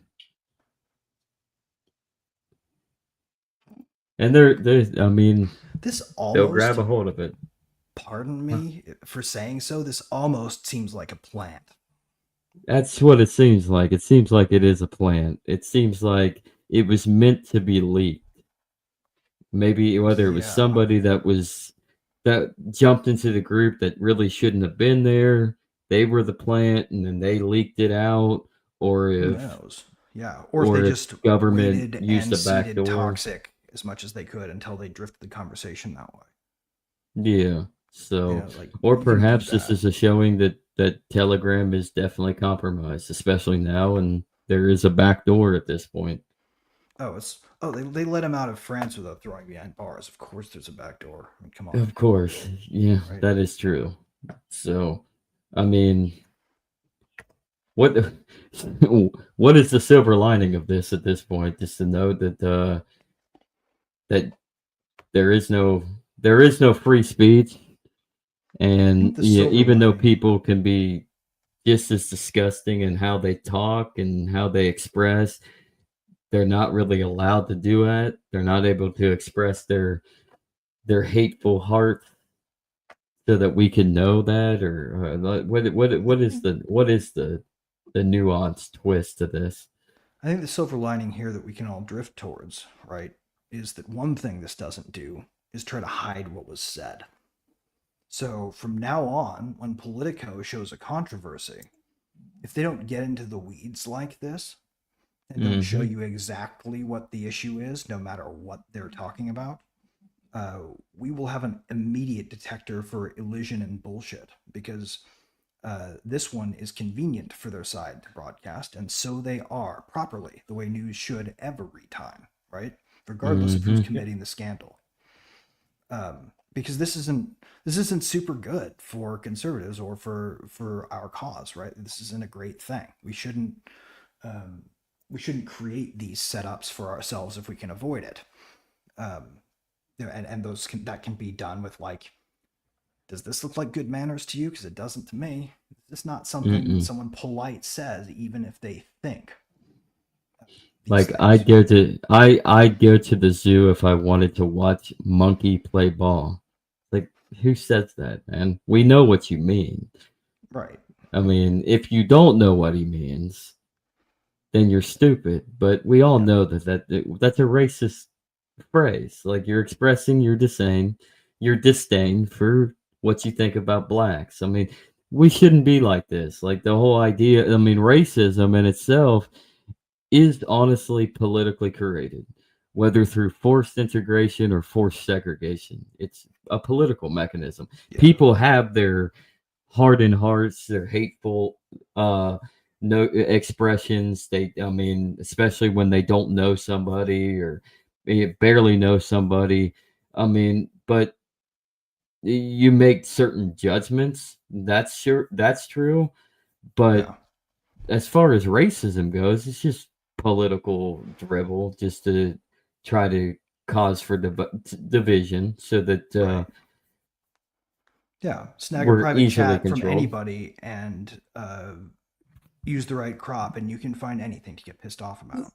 there's, I mean, this almost, they'll grab a hold of it. Pardon me for saying so. This almost seems like a plant. That's what it seems like. It seems like it is a plant. It seems like it was meant to be leaked. Maybe whether it was somebody that jumped into the group that really shouldn't have been there. They were the plant, and then they leaked it out, or if who knows? Or if they just government used a back door. Toxic as much as they could until they drifted the conversation that way. Yeah. So, or perhaps this is a showing that Telegram is definitely compromised, especially now, and there is a back door at this point. They let him out of France without throwing behind bars. Of course, there's a back door. I mean, come on. Of course, yeah, right. That is true. So, I mean, what what is the silver lining of this at this point? Just to know that that there is no free speech, and The yeah, silver even though lining. people can be just as disgusting in how they talk and how they express, they're not really allowed to do that. They're not able to express their hateful heart so that we can know that, or what is the nuanced twist to this? I think the silver lining here that we can all drift towards, right, is that one thing this doesn't do is try to hide what was said. So from now on, when Politico shows a controversy, if they don't get into the weeds like this and don't show Mhm. you exactly what the issue is, no matter what they're talking about, we will have an immediate detector for illusion and bullshit, because this one is convenient for their side to broadcast, and so they are properly the way news should every time, right? Regardless of who's Mhm. committing the scandal. Because this isn't super good for conservatives or for our cause, right? This isn't a great thing. Um, we shouldn't create these setups for ourselves if we can avoid it. And that can be done with, like, does this look like good manners to you? Because it doesn't to me. It's not something that Mm-mm. someone polite says, even if they think these Like things. I'd go to the zoo if I wanted to watch monkey play ball. Like, who says that, man? We know what you mean. Right. I mean, if you don't know what he means, then you're stupid. But we all Yeah. know that's a racist phrase. Like, you're expressing your disdain for what you think about blacks. I mean, we shouldn't be like this. Like, the whole idea, I mean, racism in itself is honestly politically created, whether through forced integration or forced segregation. It's a political mechanism. Yeah. People have their hardened hearts, their hateful no expressions. I mean, especially when they don't know somebody or barely know somebody. I mean, but you make certain judgments. That's true. But Yeah. as far as racism goes, it's just political dribble, just to try to cause for division, so that Right. Yeah. Snag a we're private easily chat from controlled. anybody and use the right crop, and you can find anything to get pissed off about.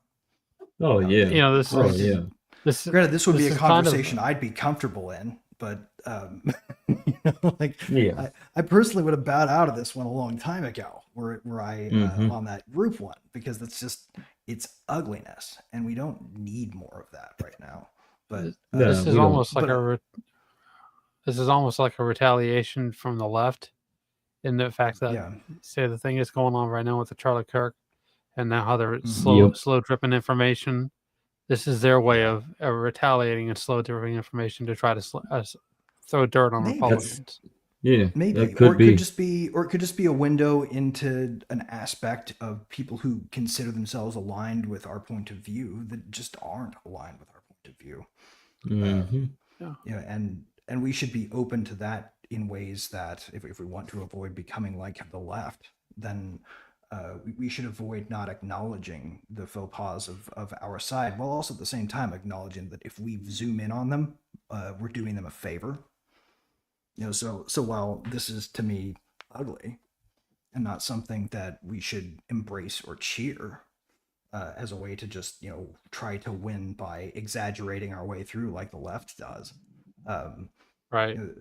Oh yeah. You know, this Oh is yeah. this Granted, this would be a is kind conversation of I'd be comfortable in, but like, Yeah. I personally would have bowed out of this one a long time ago, where I Mhm. on that group one, because it's ugliness, and we don't need more of that right now. But No, this is we don't. almost like this is almost like a retaliation from the left, in the fact that, yeah. say, the thing is going on right now with the Charlie Kirk, and now how they're Mhm. Yep. slow dripping information. This is their way of retaliating and slow dripping information to try to throw dirt on Maybe. That's Republicans. yeah. Maybe, That or could be. it could just be a window into an aspect of people who consider themselves aligned with our point of view that just aren't aligned with our point of view. Mhm. Yeah. You know, and we should be open to that in ways that, if we want to avoid becoming like the left, then we should avoid not acknowledging the faux pas of our side, while also at the same time acknowledging that if we zoom in on them, we're doing them a favor. You know, so while this is, to me, ugly and not something that we should embrace or cheer, as a way to just, try to win by exaggerating our way through like the left does, um, Right. you know,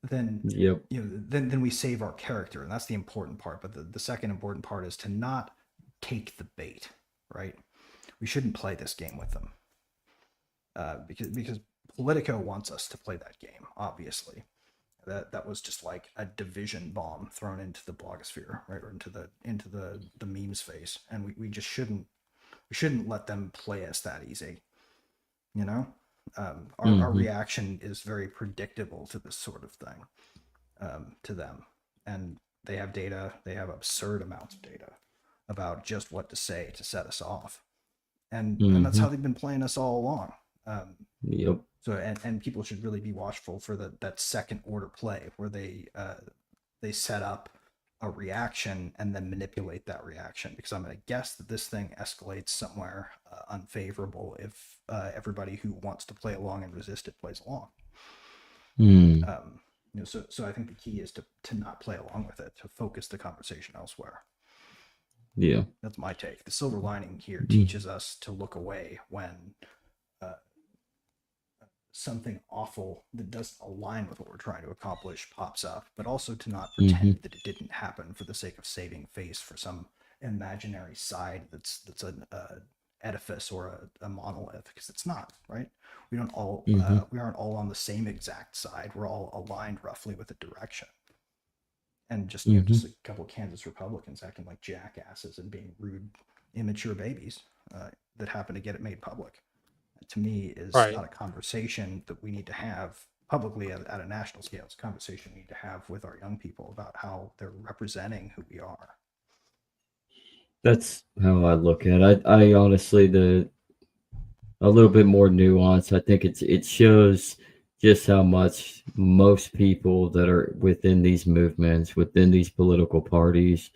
then Yep. then we save our character, and that's the important part. But the second important part is to not take the bait, right? We shouldn't play this game with them, because Politico wants us to play that game, obviously. That was just like a division bomb thrown into the blogosphere, right, or into the memes face, and we just shouldn't let them play us that easy. You know, our Mhm. reaction is very predictable to this sort of thing, to them, and they have data. They have absurd amounts of data about just what to say to set us off, and that's how Mhm. they've been playing us all along. Yep. So and people should really be watchful for that second order play where they set up a reaction and then manipulate that reaction, because I'm going to guess that this thing escalates somewhere unfavorable if everybody who wants to play along and resist it plays along. Hmm. So I think the key is to not play along with it, to focus the conversation elsewhere. Yeah. That's my take. The silver lining here teaches us to look away when something awful that doesn't align with what we're trying to accomplish pops up, but also to not pretend that it didn't happen for the sake of saving face for some imaginary side that's an edifice or a monolith, because it's not, right? We aren't all on the same exact side. We're all aligned roughly with a direction. And just just a couple of Kansas Republicans acting like jackasses and being rude, immature babies that happen to get it made public, to me is not a conversation that we need to have publicly at a national scale. It's a conversation we need to have with our young people about how they're representing who we are. That's how I look at it. I honestly, a little bit more nuance. I think it shows just how much most people that are within these movements, within these political parties,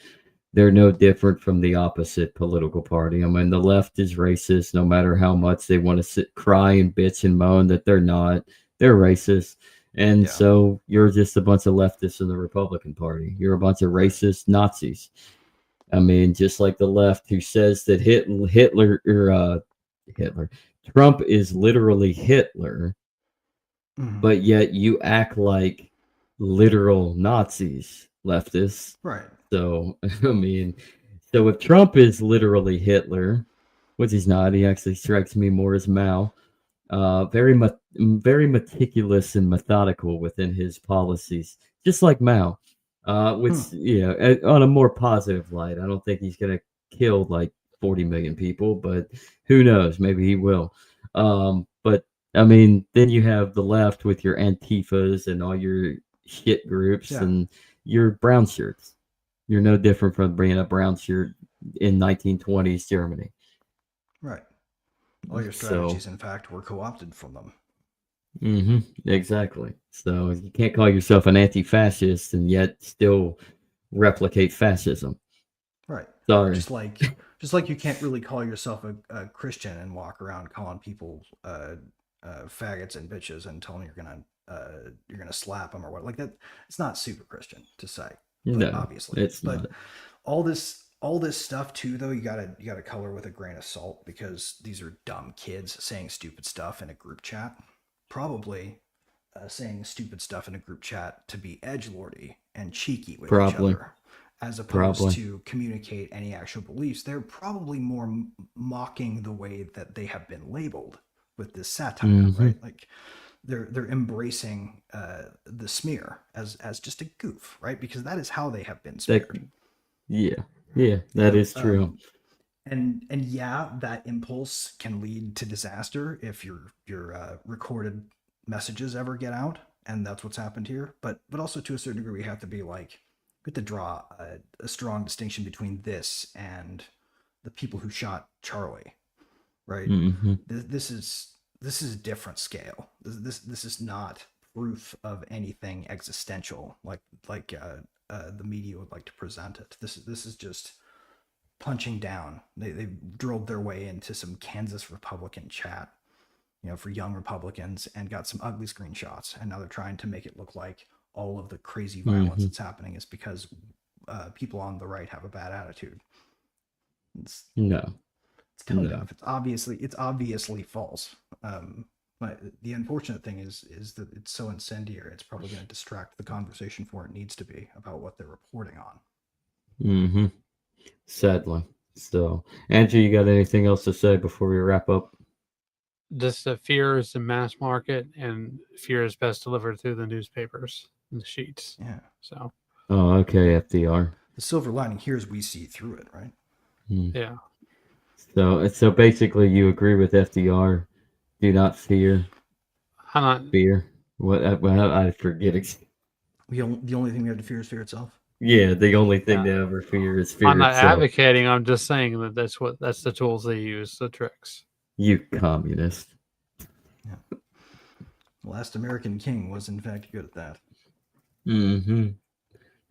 they're no different from the opposite political party. I mean, the left is racist, no matter how much they want to cry and bitch and moan that they're not. They're racist. And so you're just a bunch of leftists in the Republican Party. You're a bunch of racist Nazis. I mean, just like the left who says that Trump is literally Hitler, but yet you act like literal Nazis, leftists. Right. So, I mean, so if Trump is literally Hitler, which he's not, he actually strikes me more as Mao, very meticulous and methodical within his policies, just like Mao, which, on a more positive light. I don't think he's going to kill like 40 million people, but who knows? Maybe he will. But I mean, then you have the left with your Antifas and all your shit groups and your brown shirts. You're no different from being a brown shirt in 1920s Germany. Right. All your strategies, in fact, were co-opted from them. Exactly. So you can't call yourself an anti-fascist and yet still replicate fascism. Right. Sorry. Just like you can't really call yourself a Christian and walk around calling people faggots and bitches and telling them you're gonna slap them or what. Like that. It's not super Christian to say. No, obviously. It's but not. all this stuff too, though, you gotta color with a grain of salt, because these are dumb kids saying stupid stuff in a group chat. Probably saying stupid stuff in a group chat to be edgelordy and cheeky with each other, as opposed to communicate any actual beliefs. They're probably more mocking the way that they have been labeled with this satire, right? Like they're embracing the smear as just a goof, right? Because that is how they have been smeared. That is true. And that impulse can lead to disaster if your recorded messages ever get out, and that's what's happened here. But also to a certain degree, we have to draw a strong distinction between this and the people who shot Charlie, right? This is a different scale. This is not proof of anything existential like the media would like to present it. This is just punching down. They drilled their way into some Kansas Republican chat, for young Republicans, and got some ugly screenshots. And now they're trying to make it look like all of the crazy violence that's happening is because people on the right have a bad attitude. It's tone deaf. It's obviously false. But the unfortunate thing is that it's so incendiary. It's probably going to distract the conversation from where it needs to be about what they're reporting on. Sadly. So, Andrew, you got anything else to say before we wrap up? Just that fear is the mass market, and fear is best delivered through the newspapers and the sheets. Yeah. So. Oh, okay, FDR. The silver lining here is we see through it, right? Yeah. So basically, you agree with FDR. Do not fear. Fear. What? I forget. The only thing we have to fear is fear itself. Yeah, the only thing to ever fear is fear. I'm not itself. advocating. I'm just saying that that's the tools they use, the tricks. You communist. Yeah. The last American king was in fact good at that.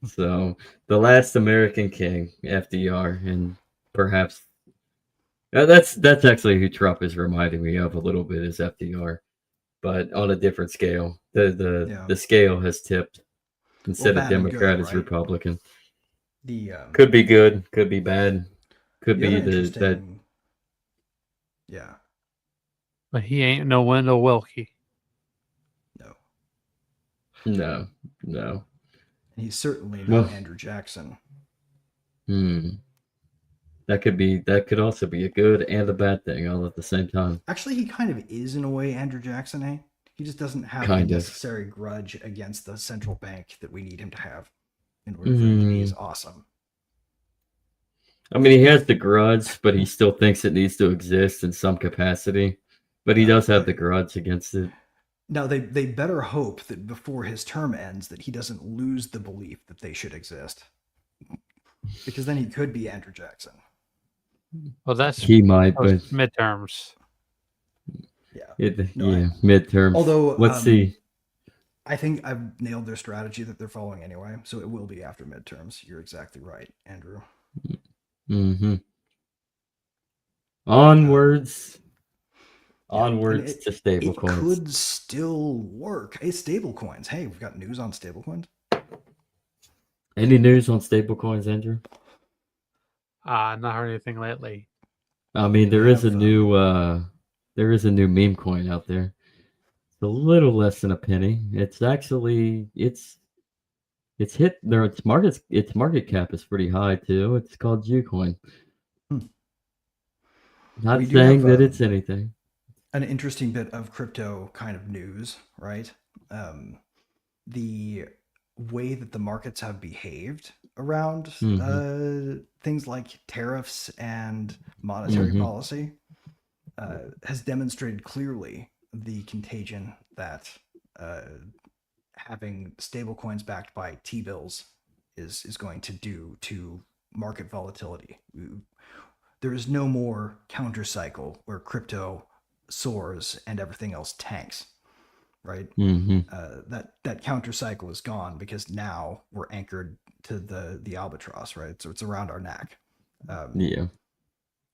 So the last American king, FDR, and perhaps that's actually who Trump is reminding me of a little bit is FDR, but on a different scale. Yeah. The scale has tipped. Instead of bad and Democrat, good, it's right? Republican. The Could be good, could be bad, could the be other that. interesting, yeah, But he ain't no Wendell Wilkie. no, No, no. and he's certainly not Well, Andrew Jackson. that could be. That could also be a good and a bad thing all at the same time. Actually, he kind of is in a way Andrew Jackson, eh? He just doesn't have Kind the of. necessary grudge against the central bank that we need him to have in order for him to be as awesome. I mean, he has the grudge, but he still thinks it needs to exist in some capacity. But he does have the grudge against it. Now they better hope that before his term ends that he doesn't lose the belief that they should exist, because then he could be Andrew Jackson. Well, that's He might, but midterms. Yeah, midterms. although let's see. I think I've nailed their strategy that they're following anyway, so it will be after midterms. You're exactly right, Andrew. Mm-hmm. Onwards. Onwards to It stablecoins. could still work. Hey, stablecoins. Hey, we've got news on stablecoins. Any news on stablecoins, Andrew? Not heard anything lately. I mean, there is a new meme coin out there. It's a little less than a penny. It's actually it's hit there. Its market cap is pretty high too. It's called Ucoin. Not We do saying have, that it's anything. An interesting bit of crypto kind of news, right? The way that the markets have behaved around things like tariffs and monetary policy has demonstrated clearly the contagion that having stablecoins backed by T-bills is going to do to market volatility. There is no more counter cycle where crypto soars and everything else tanks, right? That counter cycle is gone because now we're anchored to the albatross, right? So it's around our neck. Yeah.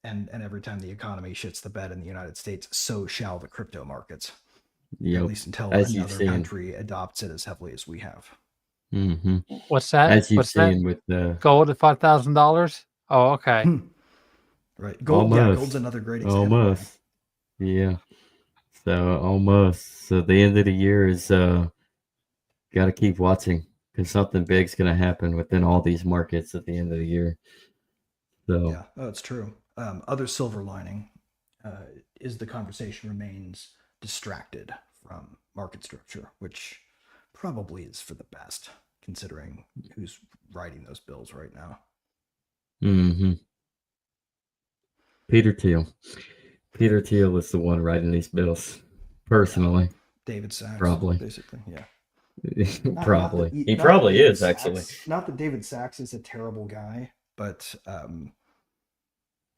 And every time the economy shits the bed in the United States, so shall the crypto markets. Yep. At least until As another country adopts it as heavily as we have. What's that? As you've What's seen that? with the Gold at $5,000. Oh, okay. Right. Gold. Yeah, gold's another great example. Almost. Yeah. So almost. So the end of the year is got to keep watching because something big's going to happen within all these markets at the end of the year. So yeah, it's true. Other silver lining is the conversation remains distracted from market structure, which probably is for the best considering who's writing those bills right now. Peter Thiel. Peter Thiel is the one writing these bills, personally. Yeah. David Sachs, probably. basically, yeah. Probably. He probably is, actually. Not that David Sachs is a terrible guy, but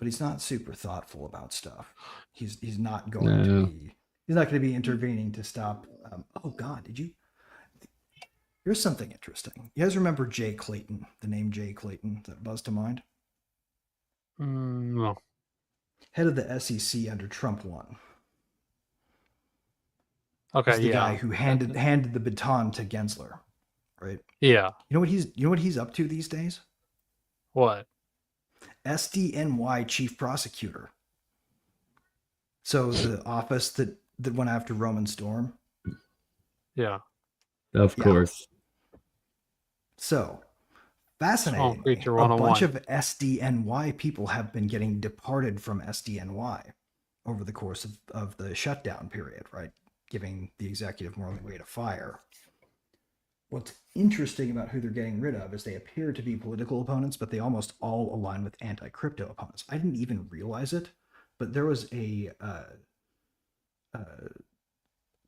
he's not super thoughtful about stuff. He's not going to be. He's not going to be intervening to stop. Oh God, did you? Here's something interesting. You guys remember Jay Clayton? The name Jay Clayton, does that buzz to mind? No. Head of the SEC under Trump 1. Okay, He's the guy who handed the baton to Gensler, right? Yeah. You know what he's up to these days? What? SDNY chief prosecutor. So the office that went after Roman Storm. Yeah. Of course. So fascinating. A bunch of SDNY people have been getting departed from SDNY over the course of the shutdown period, right? Giving the executive more leeway to fire. What's interesting about who they're getting rid of is they appear to be political opponents, but they almost all align with anti-crypto opponents. I didn't even realize it, but there was a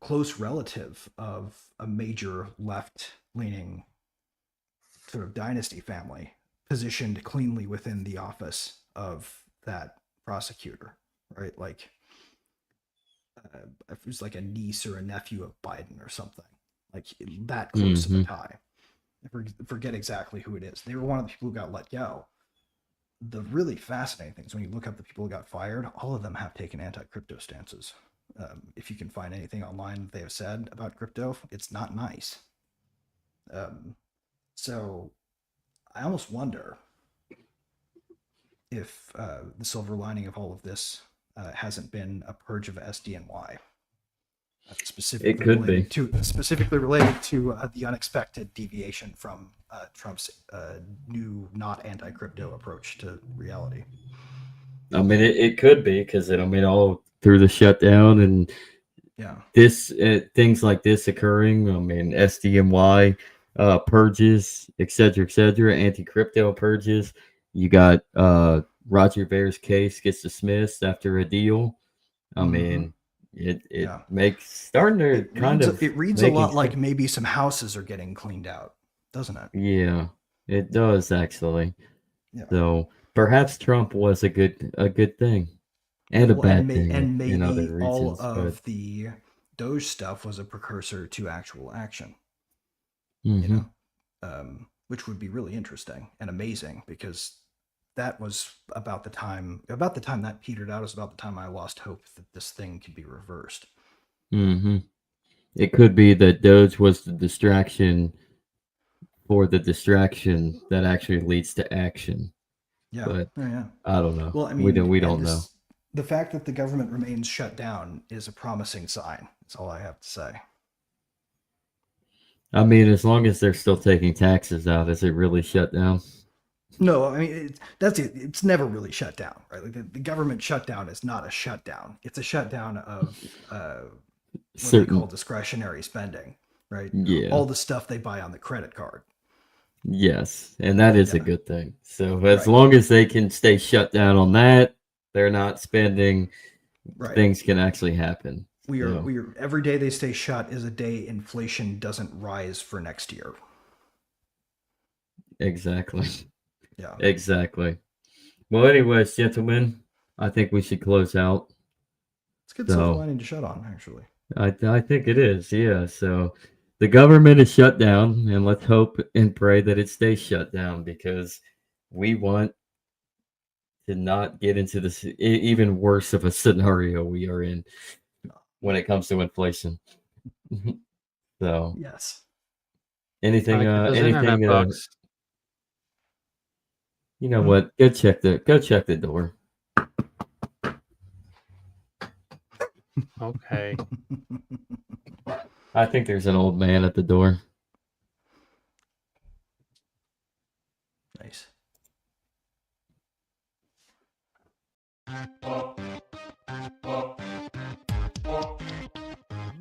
close relative of a major left-leaning sort of dynasty family positioned cleanly within the office of that prosecutor, right? Like it was like a niece or a nephew of Biden or something, like that close of a tie. forget exactly who it is. They were one of the people who got let go. The really fascinating thing is when you look up the people who got fired, all of them have taken anti-crypto stances. If you can find anything online that they have said about crypto, it's not nice. So I almost wonder if the silver lining of all of this hasn't been a purge of SDNY. Specifically related to the unexpected deviation from Trump's new not anti-crypto approach to reality. I mean, it could be because all through the shutdown and this things like this occurring. I mean, SDNY purges, etc., anti-crypto purges. You got Roger Ver's case gets dismissed after a deal. I mean. It makes starting to it reads a lot like maybe some houses are getting cleaned out, doesn't it? Yeah, it does actually. Yeah. So perhaps Trump was a good thing and a bad thing, and maybe in other reasons, all of the Doge stuff was a precursor to actual action. You know, which would be really interesting and amazing because that was about the time that petered out. Is about the time I lost hope that this thing could be reversed. It could be that Doge was the distraction for the distraction that actually leads to action. Yeah, but I don't know. Well, I mean, we don't know. The fact that the government remains shut down is a promising sign. That's all I have to say. I mean, as long as they're still taking taxes out, is it really shut down? No, I mean, that's it. It's never really shut down, right? Like the government shutdown is not a shutdown. It's a shutdown of what they call discretionary spending, right? Yeah. All the stuff they buy on the credit card. Yes, and that is a good thing. So as long as they can stay shut down on that, they're not spending, things can actually happen. We are every day they stay shut is a day inflation doesn't rise for next year. Exactly. Yeah. Exactly. Well, anyways, gentlemen, I think we should close out. It's a good silver lining to shut on, actually. I think it is, yeah. So the government is shut down, and let's hope and pray that it stays shut down because we want to not get into this even worse of a scenario we are in when it comes to inflation. So yes. Anything you know what? Go check the door. Okay. I think there's an old man at the door. Nice.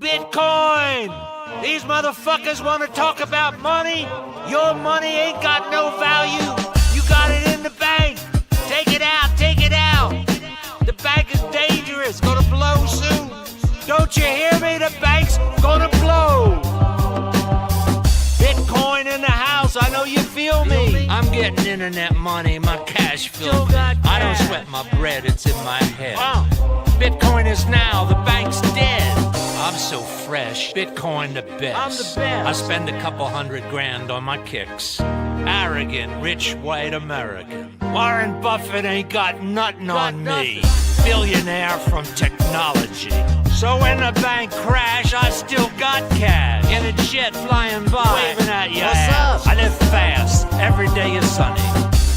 Bitcoin! These motherfuckers want to talk about money? Your money ain't got no value. You got it in the bank. Take it out, take it out. The bank is dangerous, gonna blow soon. Don't you hear me? The bank's gonna blow. Bitcoin in the house, I know you feel me. I'm getting internet money, my cash fills me. I don't sweat my bread, it's in my head. Bitcoin is now, the bank's dead. I'm so fresh, Bitcoin the best. I'm the best. I spend a couple $100 grand on my kicks. Arrogant, rich, white American. Warren Buffett ain't got nothing on me. Billionaire from technology. So when the bank crash, I still got cash. In a jet flying by, waving at your ass. I live fast, every day is sunny.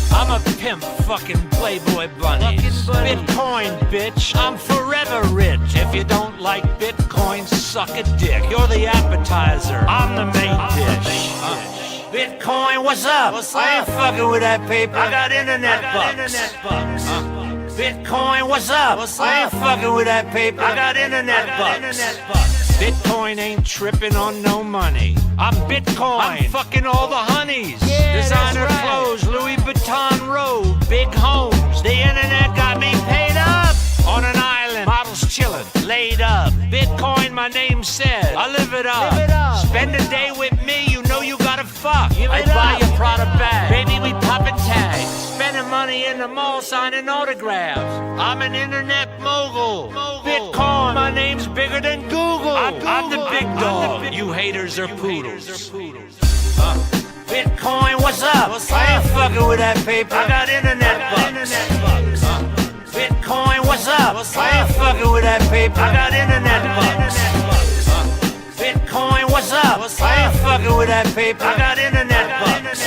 I'm a pimp, fucking Playboy bunny. Bitcoin, bitch, I'm forever rich. If you don't like Bitcoin, suck a dick. You're the appetizer, I'm the main dish. Bitcoin, what's up? I ain't fucking with that paper. I got internet bucks. Bitcoin, what's up? I ain't fucking with that paper. I got internet bucks. Bitcoin ain't tripping on no money. I'm Bitcoin. I'm fucking all the honeys. Yeah, designer clothes, Louis Vuitton robe, big homes. The internet got me paid up. On an island, models chillin', laid up. Bitcoin, my name said. I live it up. Spend a day with me, you know you gotta fuck. I buy your Prada bag. Baby, we poppin' tags. Spending money in the mall, signing autographs. I'm an internet mogul. Bitcoin, my name's bigger than Google. I'm the big dog. You haters are poodles. Bitcoin, what's up? I ain't fucking with that paper. I got internet bucks. Bitcoin, what's up? I ain't fucking with that paper. I got internet bucks. Bitcoin, what's up? I ain't fucking with that paper. I got internet bucks.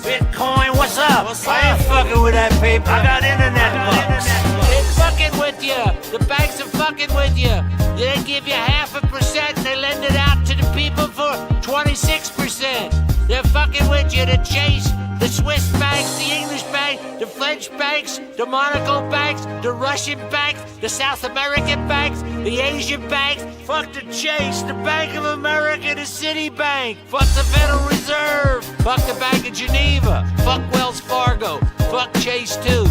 Bitcoin, what's up? I ain't fucking with that paper. I got internet bucks. They're fucking with you. The banks are fucking with you. They give you 0.5%. They lend it out to the people for 26%. They're fucking with you. The Chase, the Swiss banks, the English banks, the French banks, the Monaco banks, the Russian banks, the South American banks, the Asian banks. Fuck the Chase, the Bank of America, the Citibank. Fuck the Federal Reserve. Fuck the Bank of Geneva. Fuck Wells Fargo. Fuck Chase too.